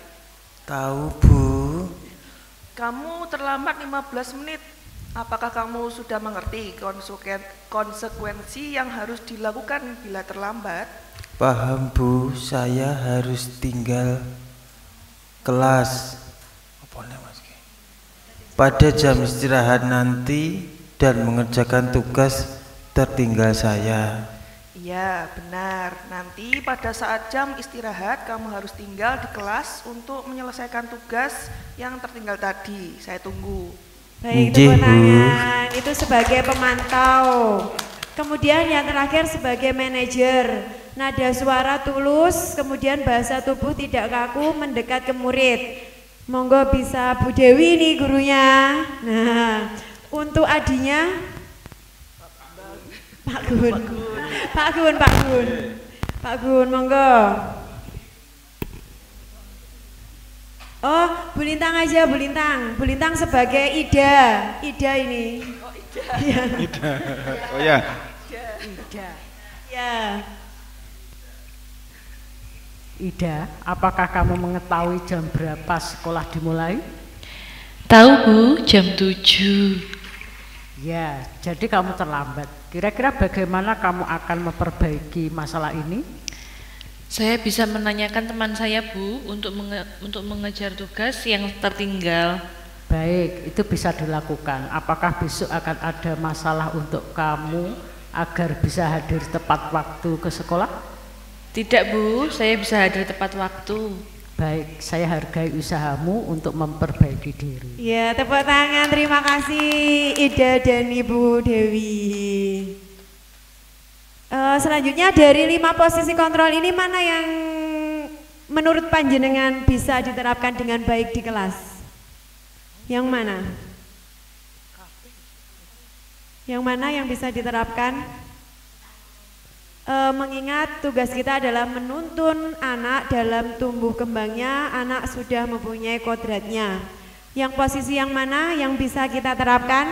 Speaker 13: Tahu Bu.
Speaker 5: Kamu terlambat 15 menit. Apakah kamu sudah mengerti konsekuensi yang harus dilakukan bila terlambat?
Speaker 13: Paham Bu, saya harus tinggal kelas pada jam istirahat nanti dan mengerjakan tugas tertinggal saya.
Speaker 5: Iya, benar. Nanti pada saat jam istirahat kamu harus tinggal di kelas untuk menyelesaikan tugas yang tertinggal tadi. Saya tunggu.
Speaker 12: Baik, tepuk tangan. Itu sebagai pemantau. Kemudian yang terakhir sebagai manajer. Nada suara tulus, kemudian bahasa tubuh tidak kaku mendekat ke murid. Monggo bisa Bu Dewi nih gurunya. Nah, untuk adinya Pak Gun, monggo. Oh, Bu Lintang aja, Bu Lintang sebagai Ida ini.
Speaker 5: Oh, Ida.
Speaker 12: Ya.
Speaker 10: Ida. Oh ya.
Speaker 5: Ida.
Speaker 12: Ya.
Speaker 6: Ida, apakah kamu mengetahui jam berapa sekolah dimulai?
Speaker 15: Tahu Bu, jam 7.
Speaker 6: Ya, jadi kamu terlambat. Kira-kira bagaimana kamu akan memperbaiki masalah ini?
Speaker 15: Saya bisa menanyakan teman saya Bu untuk mengejar tugas yang tertinggal.
Speaker 6: Baik, itu bisa dilakukan. Apakah besok akan ada masalah untuk kamu agar bisa hadir tepat waktu ke sekolah?
Speaker 15: Tidak Bu, saya bisa hadir tepat waktu.
Speaker 6: Baik, saya hargai usahamu untuk memperbaiki diri.
Speaker 12: Ya, tepuk tangan. Terima kasih Ida dan Ibu Dewi. Selanjutnya dari 5 posisi kontrol ini mana yang menurut panjenengan bisa diterapkan dengan baik di kelas? Yang mana? Yang mana yang bisa diterapkan? Mengingat tugas kita adalah menuntun anak dalam tumbuh kembangnya, anak sudah mempunyai kodratnya. Yang posisi yang mana yang bisa kita terapkan?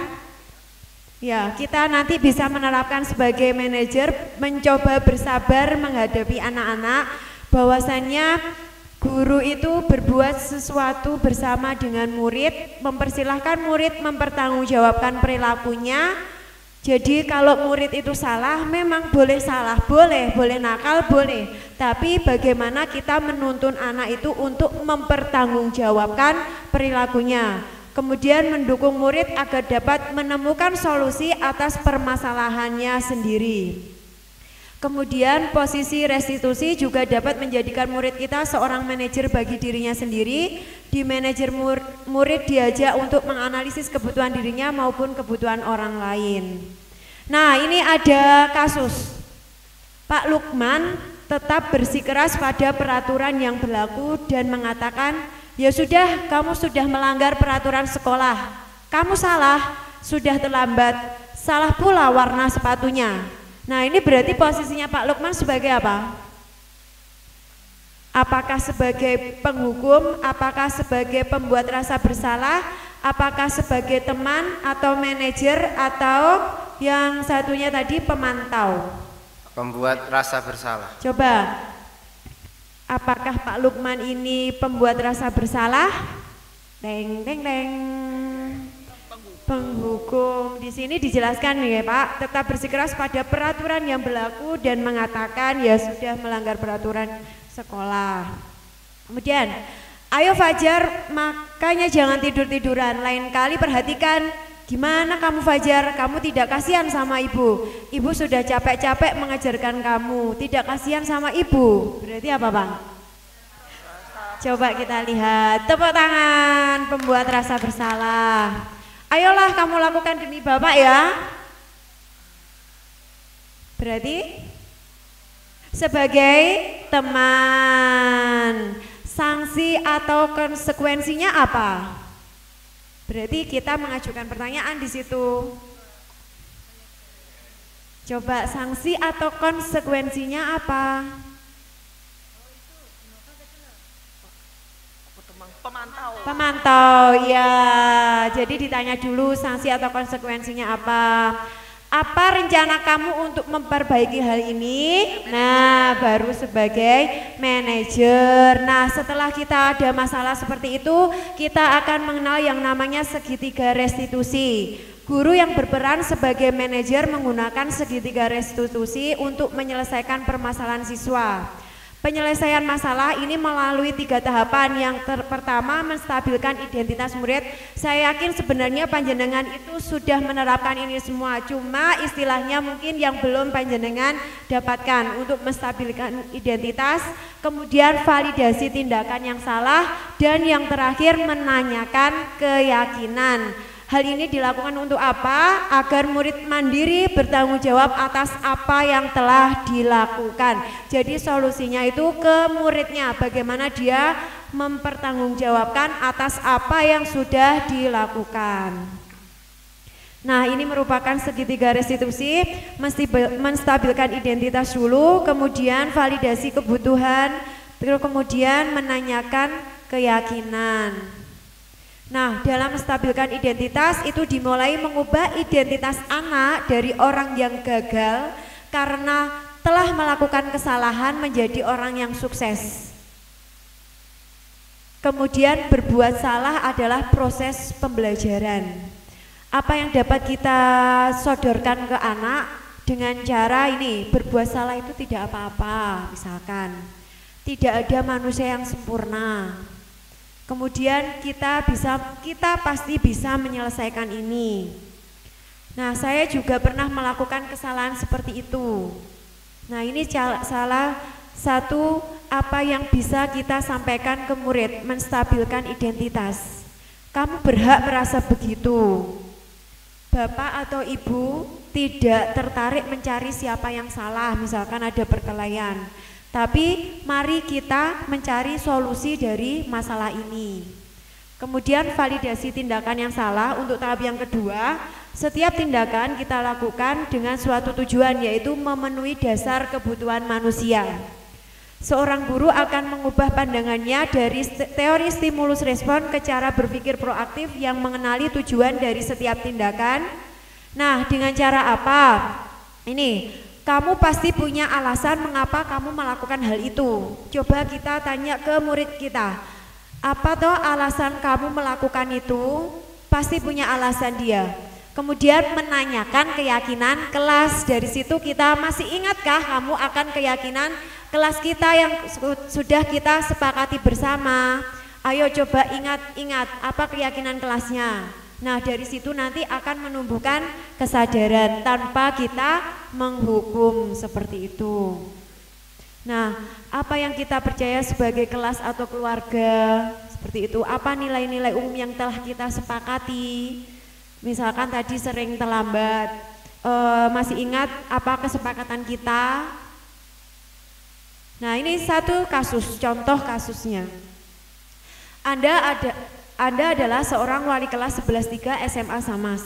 Speaker 12: Ya, kita nanti bisa menerapkan sebagai manajer, mencoba bersabar menghadapi anak-anak, bahwasannya guru itu berbuat sesuatu bersama dengan murid, mempersilahkan murid mempertanggungjawabkan perilakunya, Jadi kalau murid itu salah, memang boleh salah, boleh nakal, boleh. Tapi bagaimana kita menuntun anak itu untuk mempertanggungjawabkan perilakunya. Kemudian mendukung murid agar dapat menemukan solusi atas permasalahannya sendiri. Kemudian posisi restitusi juga dapat menjadikan murid kita seorang manajer bagi dirinya sendiri. Di manajer murid diajak untuk menganalisis kebutuhan dirinya maupun kebutuhan orang lain. Nah, ini ada kasus Pak Lukman tetap bersikeras pada peraturan yang berlaku dan mengatakan, ya sudah, kamu sudah melanggar peraturan sekolah, kamu salah, sudah terlambat, salah pula warna sepatunya. Nah, ini berarti posisinya Pak Lukman sebagai apa? Apakah sebagai penghukum, apakah sebagai pembuat rasa bersalah, apakah sebagai teman atau manajer, atau yang satunya tadi pemantau?
Speaker 4: Pembuat rasa bersalah.
Speaker 12: Coba, apakah Pak Lukman ini pembuat rasa bersalah? Deng deng deng. Penghukum. Di sini dijelaskan nih ya Pak, tetap bersikeras pada peraturan yang berlaku dan mengatakan ya sudah melanggar peraturan sekolah. Kemudian, ayo Fajar, makanya jangan tidur-tiduran. Lain kali perhatikan, gimana kamu Fajar, kamu tidak kasihan sama ibu. Ibu sudah capek-capek mengajarkan kamu, tidak kasihan sama ibu. Berarti apa Bang? Coba kita lihat, tepuk tangan pembuat rasa bersalah. Ayolah kamu lakukan demi Bapak ya. Berarti sebagai teman, sanksi atau konsekuensinya apa? Berarti kita mengajukan pertanyaan di situ. Coba sanksi atau konsekuensinya apa? Pemantau, ya. Jadi ditanya dulu sanksi atau konsekuensinya apa. Apa rencana kamu untuk memperbaiki hal ini? Nah, baru sebagai manajer. Nah, setelah kita ada masalah seperti itu, kita akan mengenal yang namanya segitiga restitusi. Guru yang berperan sebagai manajer menggunakan segitiga restitusi untuk menyelesaikan permasalahan siswa. Penyelesaian masalah ini melalui 3 tahapan. Yang pertama, menstabilkan identitas murid. Saya yakin sebenarnya panjenengan itu sudah menerapkan ini semua, cuma istilahnya mungkin yang belum panjenengan dapatkan untuk menstabilkan identitas. Kemudian validasi tindakan yang salah, dan yang terakhir menanyakan keyakinan. Hal ini dilakukan untuk apa? Agar murid mandiri bertanggung jawab atas apa yang telah dilakukan. Jadi solusinya itu ke muridnya, bagaimana dia mempertanggungjawabkan atas apa yang sudah dilakukan. Nah, ini merupakan segitiga restitusi, mesti menstabilkan identitas dulu, kemudian validasi kebutuhan, terus kemudian menanyakan keyakinan. Nah, dalam menstabilkan identitas itu dimulai mengubah identitas anak dari orang yang gagal karena telah melakukan kesalahan menjadi orang yang sukses. Kemudian berbuat salah adalah proses pembelajaran. Apa yang dapat kita sodorkan ke anak dengan cara ini, berbuat salah itu tidak apa-apa, misalkan. Tidak ada manusia yang sempurna. Kemudian kita pasti bisa menyelesaikan ini. Nah, saya juga pernah melakukan kesalahan seperti itu. Nah, ini salah satu apa yang bisa kita sampaikan ke murid, menstabilkan identitas. Kamu berhak merasa begitu. Bapak atau ibu tidak tertarik mencari siapa yang salah, misalkan ada perkelahian. Tapi mari kita mencari solusi dari masalah ini. Kemudian validasi tindakan yang salah untuk tahap yang kedua. Setiap tindakan kita lakukan dengan suatu tujuan, yaitu memenuhi dasar kebutuhan manusia. Seorang guru akan mengubah pandangannya dari teori stimulus respon ke cara berpikir proaktif yang mengenali tujuan dari setiap tindakan. Nah, dengan cara apa? Ini, kamu pasti punya alasan mengapa kamu melakukan hal itu. Coba kita tanya ke murid kita, apa toh alasan kamu melakukan itu? Pasti punya alasan dia. Kemudian menanyakan keyakinan kelas. Dari situ kita masih ingatkah kamu akan keyakinan kelas kita yang sudah kita sepakati bersama? Ayo coba ingat-ingat apa keyakinan kelasnya. Nah dari situ nanti akan menumbuhkan kesadaran tanpa kita menghukum seperti itu. Nah apa yang kita percaya sebagai kelas atau keluarga seperti itu, apa nilai-nilai umum yang telah kita sepakati. Misalkan tadi sering terlambat, masih ingat apa kesepakatan kita? Nah ini satu kasus, contoh kasusnya. Anda adalah seorang wali kelas 11-3 SMA Samas.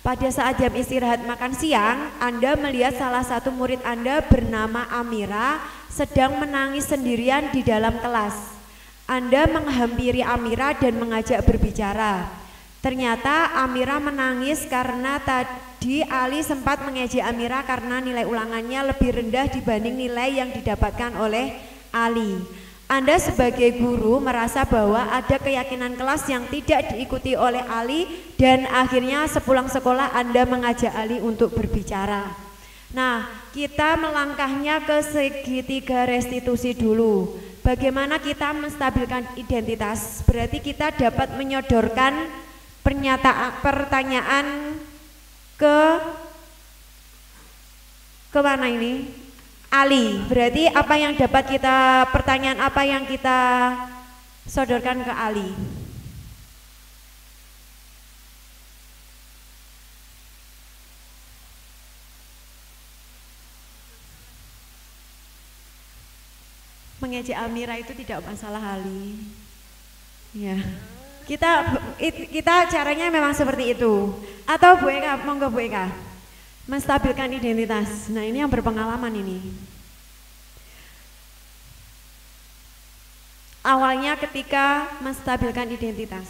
Speaker 12: Pada saat jam istirahat makan siang, Anda melihat salah satu murid Anda bernama Amira sedang menangis sendirian di dalam kelas. Anda menghampiri Amira dan mengajak berbicara. Ternyata Amira menangis karena tadi Ali sempat mengejek Amira karena nilai ulangannya lebih rendah dibanding nilai yang didapatkan oleh Ali. Anda sebagai guru merasa bahwa ada keyakinan kelas yang tidak diikuti oleh Ali dan akhirnya sepulang sekolah Anda mengajak Ali untuk berbicara. Nah, kita melangkahnya ke segitiga restitusi dulu. Bagaimana kita menstabilkan identitas? Berarti kita dapat menyodorkan pertanyaan ke mana ini? Ali. Berarti apa yang dapat kita, pertanyaan apa yang kita sodorkan ke Ali? Mengejek Amira itu tidak masalah Ali. Ya. Kita caranya memang seperti itu. Atau Bu Eka, monggo Bu Eka, menstabilkan identitas. Nah ini yang berpengalaman ini. Awalnya ketika menstabilkan identitas.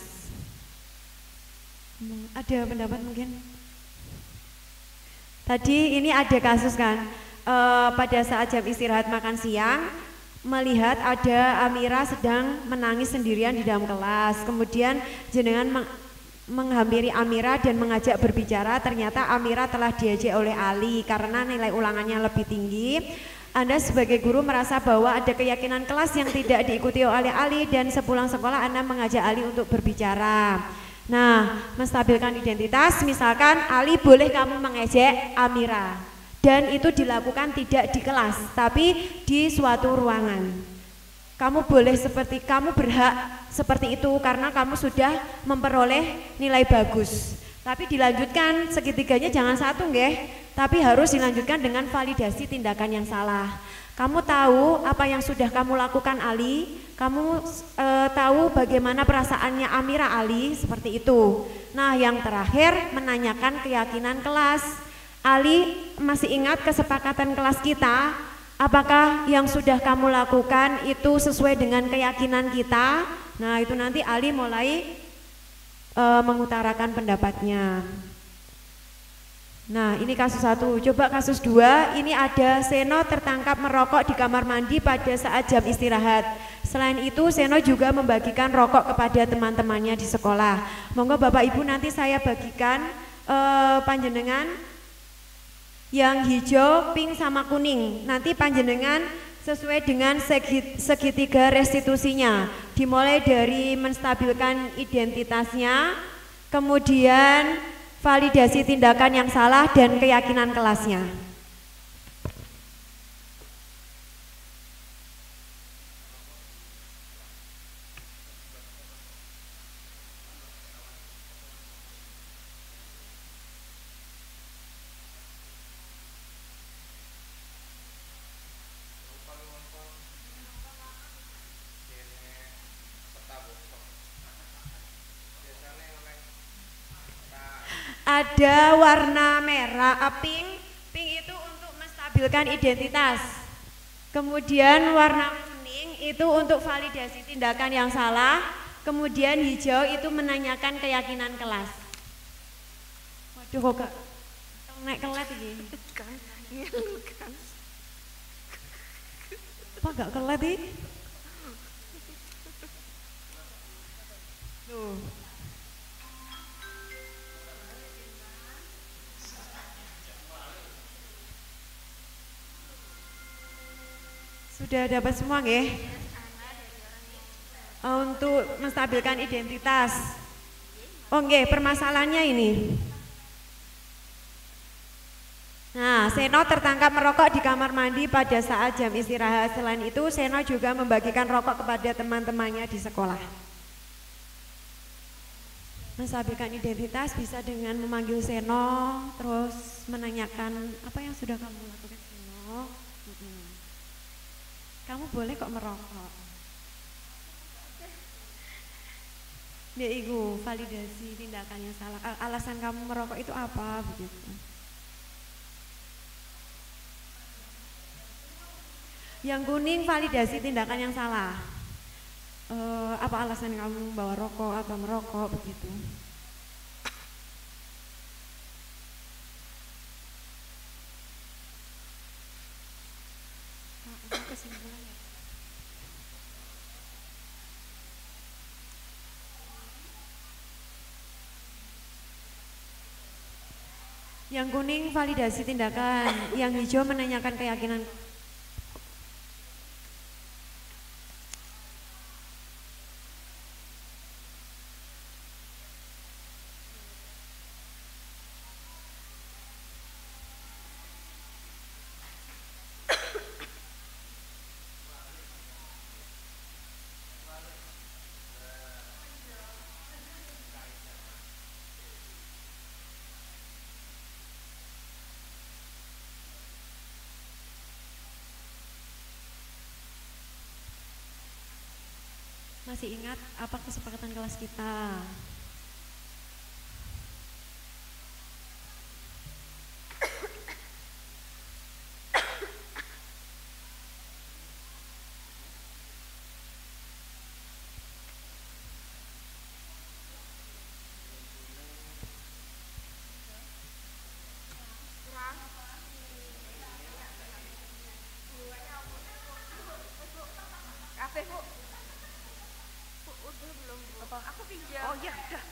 Speaker 12: Ada pendapat mungkin? Tadi ini ada kasus kan, pada saat jam istirahat makan siang, melihat ada Amira sedang menangis sendirian di dalam kelas. Kemudian jenengan menghampiri Amira dan mengajak berbicara. Ternyata Amira telah diejek oleh Ali karena nilai ulangannya lebih tinggi. Anda sebagai guru merasa bahwa ada keyakinan kelas yang tidak diikuti oleh Ali dan sepulang sekolah Anda mengajak Ali untuk berbicara. Nah, menstabilkan identitas, misalkan Ali boleh kamu mengejek Amira. Dan itu dilakukan tidak di kelas, tapi di suatu ruangan. Kamu boleh kamu berhak seperti itu karena kamu sudah memperoleh nilai bagus. Tapi dilanjutkan segitiganya jangan satu nggih, tapi harus dilanjutkan dengan validasi tindakan yang salah. Kamu tahu apa yang sudah kamu lakukan Ali, kamu tahu bagaimana perasaannya Amira Ali, seperti itu. Nah yang terakhir menanyakan keyakinan kelas. Ali masih ingat kesepakatan kelas kita, apakah yang sudah kamu lakukan itu sesuai dengan keyakinan kita? Nah itu nanti Ali mulai mengutarakan pendapatnya. Nah ini kasus 1, coba kasus 2, ini ada Seno tertangkap merokok di kamar mandi pada saat jam istirahat. Selain itu Seno juga membagikan rokok kepada teman-temannya di sekolah. Monggo Bapak Ibu nanti saya bagikan panjenengan yang hijau, pink sama kuning. Nanti panjenengan sesuai dengan segitiga restitusinya. Dimulai dari menstabilkan identitasnya, kemudian validasi tindakan yang salah dan keyakinan kelasnya. Ada warna merah, pink itu untuk menstabilkan identitas. Kemudian warna kuning itu untuk validasi tindakan yang salah. Kemudian hijau itu menanyakan keyakinan kelas. Waduh kok gak naik kelet ini? Apa gak kelet ini? Tuh. Sudah dapat semua nggih? Untuk menstabilkan identitas. Oh nggih, permasalahannya ini. Nah, Seno tertangkap merokok di kamar mandi pada saat jam istirahat. Selain itu, Seno juga membagikan rokok kepada teman-temannya di sekolah. Menstabilkan identitas bisa dengan memanggil Seno, terus menanyakan apa yang sudah kamu lakukan, Seno. Kamu boleh kok merokok. Ya itu validasi tindakan yang salah. Alasan kamu merokok itu apa begitu? Yang kuning validasi tindakan yang salah. Apa alasan kamu bawa rokok atau merokok begitu? Kesimpulannya. Yang kuning validasi tindakan, yang hijau menanyakan keyakinan. Masih ingat apa kesepakatan kelas kita?
Speaker 11: Kafe, Bu. Udah belum, Bu. Aku pinjam. Oh ya, udah.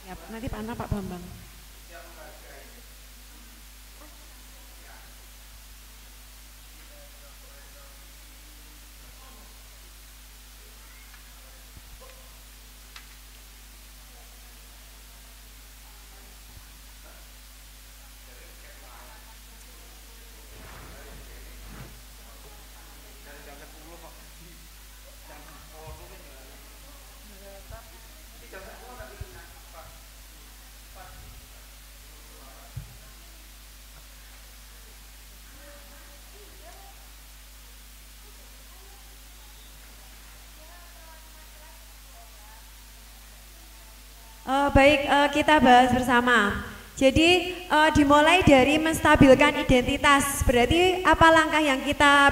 Speaker 12: Ya, nanti panah Pak Bambang. Baik, kita bahas bersama. Jadi dimulai dari menstabilkan identitas. Berarti apa langkah yang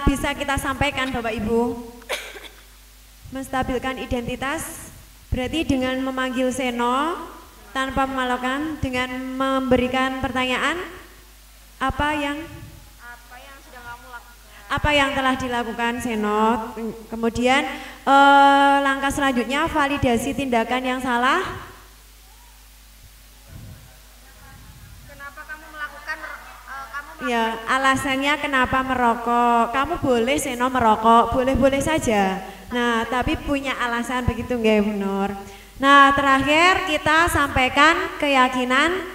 Speaker 12: bisa kita sampaikan Bapak Ibu? Menstabilkan identitas berarti dengan memanggil Seno tanpa memalukan, dengan memberikan pertanyaan apa yang telah dilakukan Seno. Kemudian langkah selanjutnya validasi tindakan yang salah. Ya, alasannya kenapa merokok? Kamu boleh seno merokok, boleh-boleh saja. Nah, tapi punya alasan begitu nggih, Bu Nur. Nah, terakhir kita sampaikan keyakinan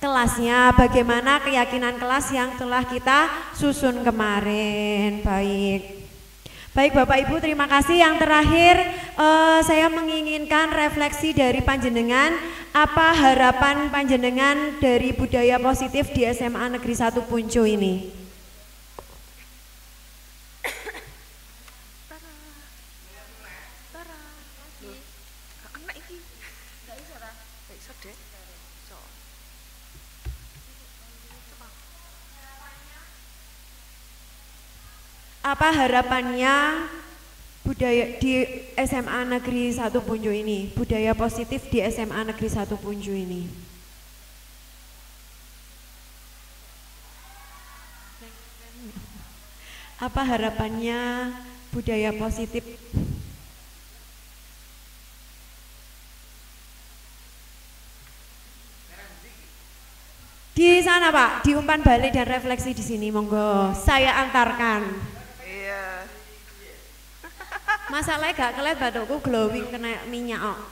Speaker 12: kelasnya, bagaimana keyakinan kelas yang telah kita susun kemarin. Baik Bapak Ibu, terima kasih. Yang terakhir saya menginginkan refleksi dari panjenengan, apa harapan panjenengan dari budaya positif di SMA Negeri 1 Puncu ini? Apa harapannya budaya di SMA Negeri 1 Punju ini, budaya positif di SMA Negeri 1 Punju ini? Apa harapannya budaya positif? Di sana Pak, di umpan balik dan refleksi di sini, monggo saya antarkan. Masalahnya gak kelet batukku glowing kena minyak kok.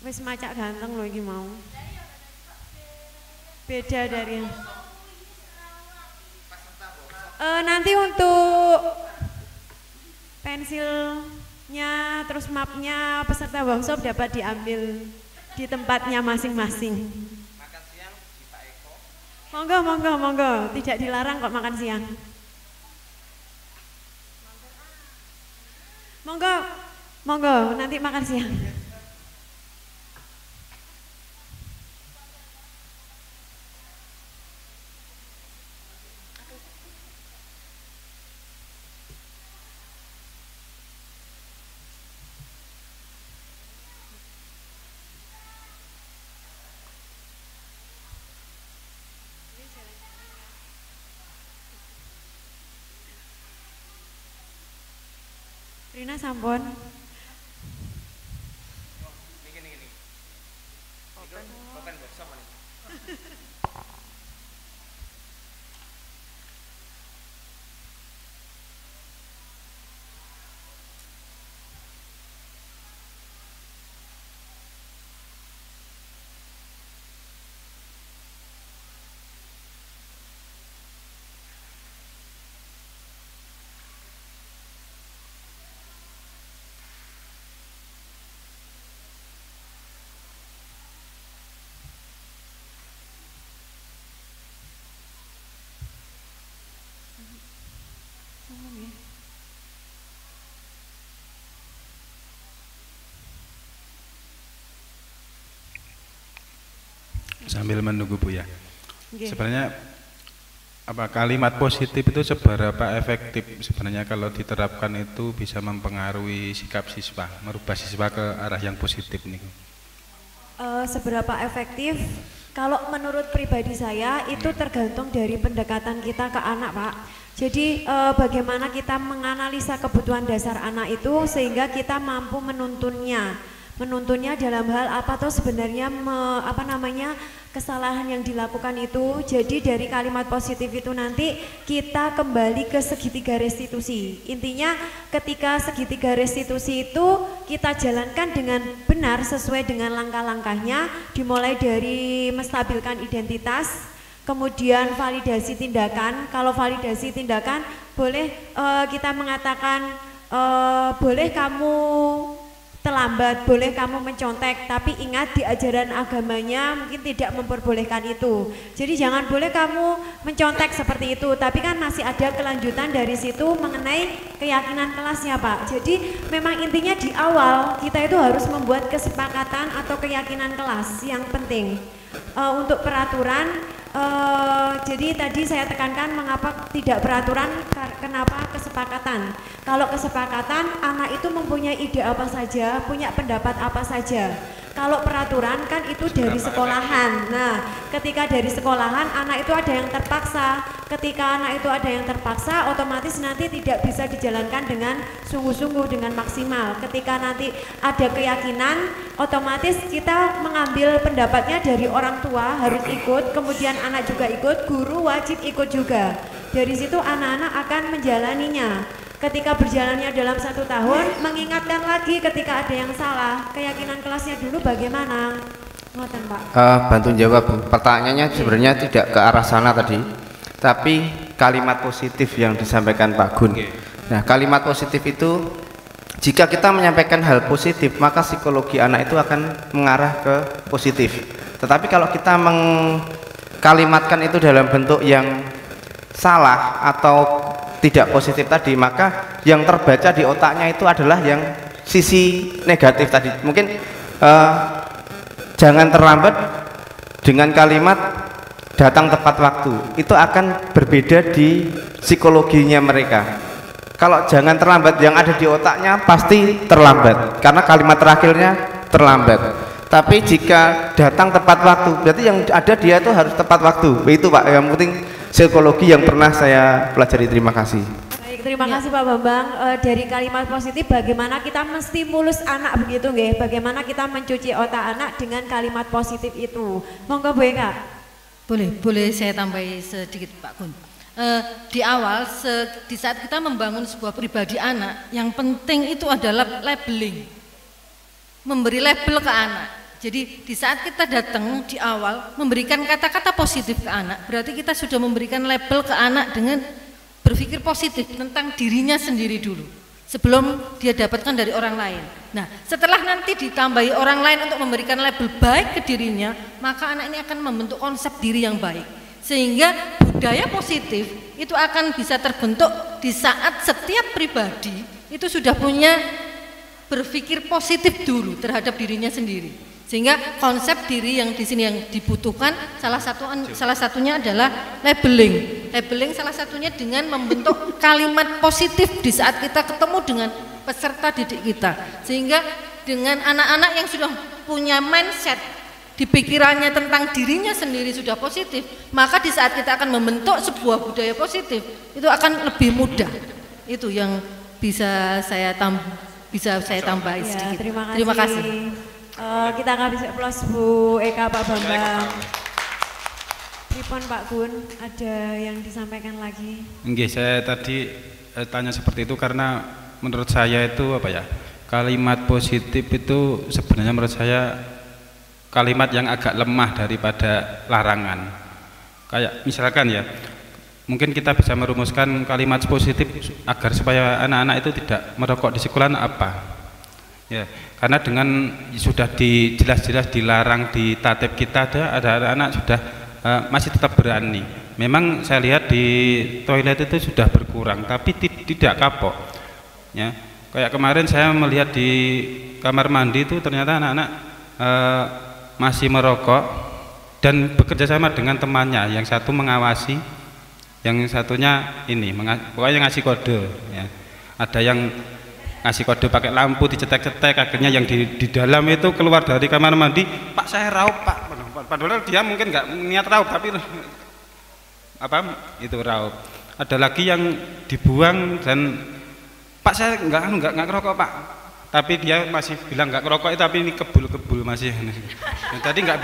Speaker 12: Wis macak ganteng loh iki mau. Beda dari nanti untuk pensilnya terus mapnya peserta workshop dapat diambil di tempatnya masing-masing.
Speaker 14: Makan siang di Pak Eko.
Speaker 12: Monggo, tidak dilarang kok makan siang. Monggo, nanti makan siang. Rina sampun.
Speaker 14: Niki. Open workshop ini.
Speaker 10: Sambil menunggu Bu ya. Sebenarnya apa kalimat positif itu seberapa efektif sebenarnya kalau diterapkan itu bisa mempengaruhi sikap siswa, merubah siswa ke arah yang positif nih?
Speaker 12: Seberapa efektif? Kalau menurut pribadi saya itu tergantung dari pendekatan kita ke anak, Pak. Jadi bagaimana kita menganalisa kebutuhan dasar anak itu sehingga kita mampu menuntunnya dalam hal apa tuh sebenarnya kesalahan yang dilakukan itu. Jadi dari kalimat positif itu nanti kita kembali ke segitiga restitusi. Intinya ketika segitiga restitusi itu kita jalankan dengan benar sesuai dengan langkah-langkahnya, dimulai dari menstabilkan identitas, kemudian validasi tindakan. Kalau validasi tindakan boleh kita mengatakan boleh kamu terlambat, boleh kamu mencontek, tapi ingat di ajaran agamanya mungkin tidak memperbolehkan itu. Jadi jangan boleh kamu mencontek seperti itu, tapi kan masih ada kelanjutan dari situ mengenai keyakinan kelasnya, Pak. Jadi memang intinya di awal kita itu harus membuat kesepakatan atau keyakinan kelas yang penting. Untuk peraturan, jadi tadi saya tekankan mengapa tidak peraturan, kenapa kesepakatan. Kalau kesepakatan, anak itu mempunyai ide apa saja, punya pendapat apa saja. Kalau peraturan kan itu dari sekolahan. Nah, ketika dari sekolahan anak itu ada yang terpaksa. Ketika anak itu ada yang terpaksa, otomatis nanti tidak bisa dijalankan dengan sungguh-sungguh, dengan maksimal. Ketika nanti ada keyakinan, otomatis kita mengambil pendapatnya dari orang tua harus ikut, kemudian anak juga ikut, guru wajib ikut juga. Dari situ anak-anak akan menjalaninya. Ketika berjalannya dalam 1 tahun, mengingatkan lagi ketika ada yang salah. Keyakinan kelasnya dulu bagaimana? Ngoten, Pak.
Speaker 4: Bantu jawab, Bu. Pertanyaannya sebenarnya tidak ke arah sana tadi, tapi kalimat positif yang disampaikan Pak Gun. Nah, kalimat positif itu jika kita menyampaikan hal positif, maka psikologi anak itu akan mengarah ke positif. Tetapi kalau kita mengkalimatkan itu dalam bentuk yang salah atau tidak positif tadi, maka yang terbaca di otaknya itu adalah yang sisi negatif tadi. Mungkin jangan terlambat dengan kalimat datang tepat waktu, itu akan berbeda di psikologinya mereka. Kalau jangan terlambat, yang ada di otaknya pasti terlambat karena kalimat terakhirnya terlambat. Tapi jika datang tepat waktu, berarti yang ada dia itu harus tepat waktu. Itu Pak, yang penting psikologi yang pernah saya pelajari. Terima kasih.
Speaker 12: Baik, terima kasih Pak Bambang. Dari kalimat positif, bagaimana kita menstimulus anak begitu nggih? Bagaimana kita mencuci otak anak dengan kalimat positif itu? Monggo Bu Eka.
Speaker 9: Boleh saya tambahi sedikit Pak Gun. Di awal, di saat kita membangun sebuah pribadi anak, yang penting itu adalah labeling, memberi label ke anak. Jadi di saat kita datang di awal memberikan kata-kata positif ke anak, berarti kita sudah memberikan label ke anak dengan berpikir positif tentang dirinya sendiri dulu sebelum dia dapatkan dari orang lain. Nah, setelah nanti ditambahi orang lain untuk memberikan label baik ke dirinya, maka anak ini akan membentuk konsep diri yang baik, sehingga budaya positif itu akan bisa terbentuk di saat setiap pribadi itu sudah punya berpikir positif dulu terhadap dirinya sendiri. Sehingga konsep diri yang di sini yang dibutuhkan salah satunya adalah labeling. Labeling salah satunya dengan membentuk kalimat positif di saat kita ketemu dengan peserta didik kita. Sehingga dengan anak-anak yang sudah punya mindset di pikirannya tentang dirinya sendiri sudah positif, maka di saat kita akan membentuk sebuah budaya positif itu akan lebih mudah. Itu yang bisa saya tambahi sedikit.
Speaker 12: Terima kasih. Kita akan bisa plus Bu Eka, Pak Bambang. Pripun Pak Gun, ada yang disampaikan lagi?
Speaker 10: Nggih, saya tadi tanya seperti itu karena menurut saya itu apa ya, kalimat positif itu sebenarnya menurut saya kalimat yang agak lemah daripada larangan. Kayak misalkan ya, mungkin kita bisa merumuskan kalimat positif agar supaya anak-anak itu tidak merokok di sekolah apa? Ya, karena dengan sudah jelas-jelas dilarang di tatib kita, ada anak-anak sudah masih tetap berani. Memang saya lihat di toilet itu sudah berkurang, tapi tidak kapok. Ya, kayak kemarin saya melihat di kamar mandi itu ternyata anak-anak masih merokok dan bekerja sama dengan temannya. Yang satu mengawasi, yang satunya ini pokoknya ngasih kode. Ya. Ada yang ngasih kode pakai lampu dicetek-cetek, akhirnya yang di dalam itu keluar dari kamar mandi, Pak saya raup Pak, padahal dia mungkin nggak niat raup tapi apa itu raup. Ada lagi yang dibuang dan Pak saya nggak ngerokok Pak, tapi dia masih bilang nggak ngerokok tapi ini kebul masih. Nah, tadi nggak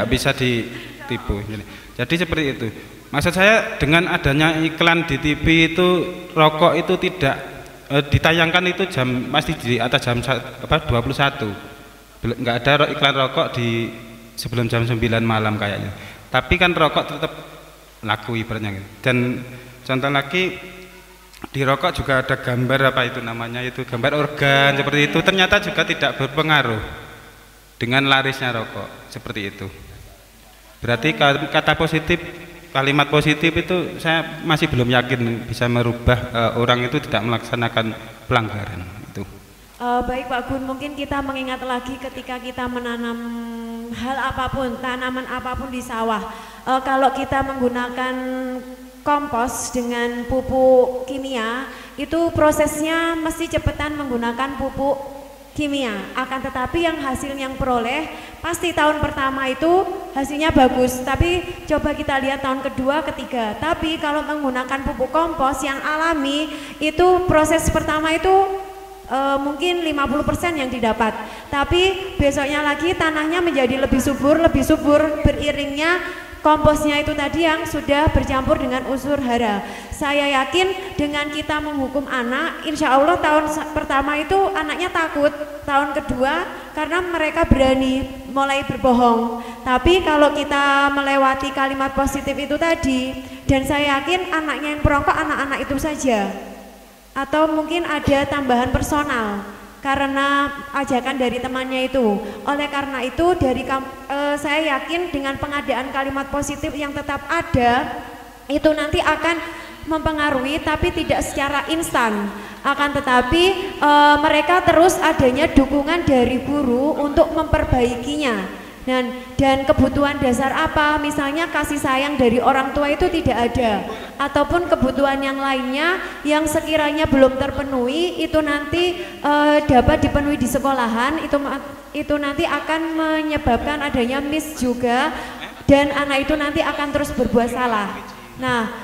Speaker 10: bisa ditipu. Jadi seperti itu. Maksud saya dengan adanya iklan di TV itu rokok itu tidak ditayangkan itu masih di atas jam 21. Nggak ada iklan rokok di sebelum jam 9 malam kayaknya. Tapi kan rokok tetap laku ibaratnya. Dan contoh lagi di rokok juga ada gambar apa itu namanya itu gambar organ seperti itu, ternyata juga tidak berpengaruh dengan larisnya rokok seperti itu. Berarti kata positif, kalimat positif itu saya masih belum yakin bisa merubah orang itu tidak melaksanakan pelanggaran itu.
Speaker 12: Baik Pak Gun, mungkin kita mengingat lagi ketika kita menanam hal apapun, tanaman apapun di sawah, kalau kita menggunakan kompos dengan pupuk kimia, itu prosesnya mesti cepetan menggunakan pupuk kimia. Akan tetapi yang hasil yang peroleh pasti tahun pertama itu hasilnya bagus, tapi coba kita lihat tahun kedua, ketiga. Tapi kalau menggunakan pupuk kompos yang alami itu proses pertama itu mungkin 50% yang didapat, tapi besoknya lagi tanahnya menjadi lebih subur beriringnya komposnya itu tadi yang sudah bercampur dengan unsur hara. Saya yakin dengan kita menghukum anak, insya Allah tahun pertama itu anaknya takut, tahun kedua karena mereka berani mulai berbohong. Tapi kalau kita melewati kalimat positif itu tadi, dan saya yakin anaknya yang perokok anak-anak itu saja, atau mungkin ada tambahan personal karena ajakan dari temannya itu. Oleh karena itu saya yakin dengan pengadaan kalimat positif yang tetap ada itu nanti akan mempengaruhi, tapi tidak secara instan. Akan tetapi mereka terus adanya dukungan dari guru untuk memperbaikinya. Dan kebutuhan dasar apa, misalnya kasih sayang dari orang tua itu tidak ada, ataupun kebutuhan yang lainnya yang sekiranya belum terpenuhi itu nanti dapat dipenuhi di sekolahan, itu nanti akan menyebabkan adanya miss juga, dan anak itu nanti akan terus berbuat salah. Nah,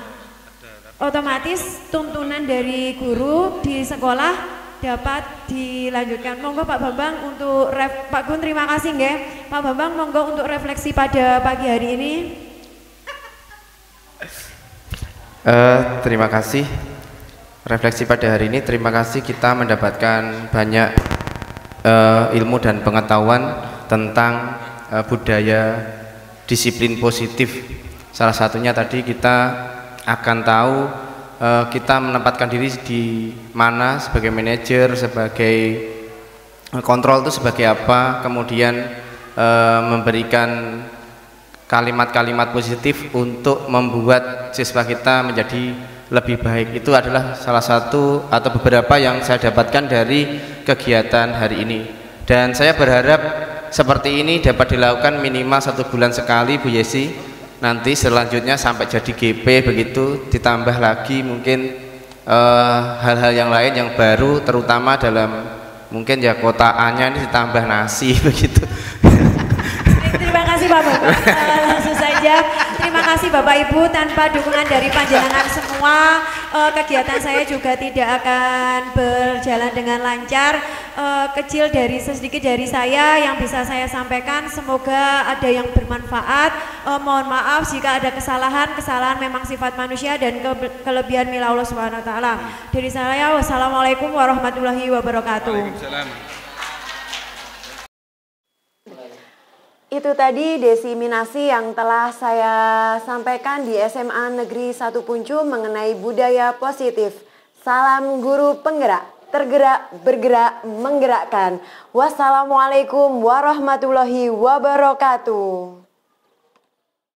Speaker 12: otomatis tuntunan dari guru di sekolah dapat dilanjutkan. Monggo Pak Bambang untuk Pak Gun, terima kasih nggih. Pak Bambang monggo untuk refleksi pada pagi hari ini.
Speaker 4: Terima kasih. Refleksi pada hari ini, terima kasih kita mendapatkan banyak ilmu dan pengetahuan tentang budaya disiplin positif. Salah satunya tadi kita akan tahu kita menempatkan diri di mana sebagai manajer, sebagai kontrol itu sebagai apa, kemudian memberikan kalimat-kalimat positif untuk membuat siswa kita menjadi lebih baik. Itu adalah salah satu atau beberapa yang saya dapatkan dari kegiatan hari ini, dan saya berharap seperti ini dapat dilakukan minimal 1 bulan sekali Bu Yesi. Nanti selanjutnya sampai jadi GP begitu, ditambah lagi mungkin hal-hal yang lain yang baru, terutama dalam mungkin ya kotaannya ini ditambah nasi begitu.
Speaker 12: Terima kasih Pak Bapak. Langsung saja, terima kasih Bapak Ibu, tanpa dukungan dari panjenengan semua kegiatan saya juga tidak akan berjalan dengan lancar. Kecil dari sedikit dari saya yang bisa saya sampaikan, semoga ada yang bermanfaat. Mohon maaf jika ada kesalahan memang sifat manusia dan kelebihan milik Allah Subhanahu wa taala. Dari saya, wassalamualaikum warahmatullahi wabarakatuh.
Speaker 1: Itu tadi desiminasi yang telah saya sampaikan di SMA Negeri 1 Puncu mengenai budaya positif. Salam guru penggerak, tergerak, bergerak, menggerakkan. Wassalamualaikum warahmatullahi wabarakatuh.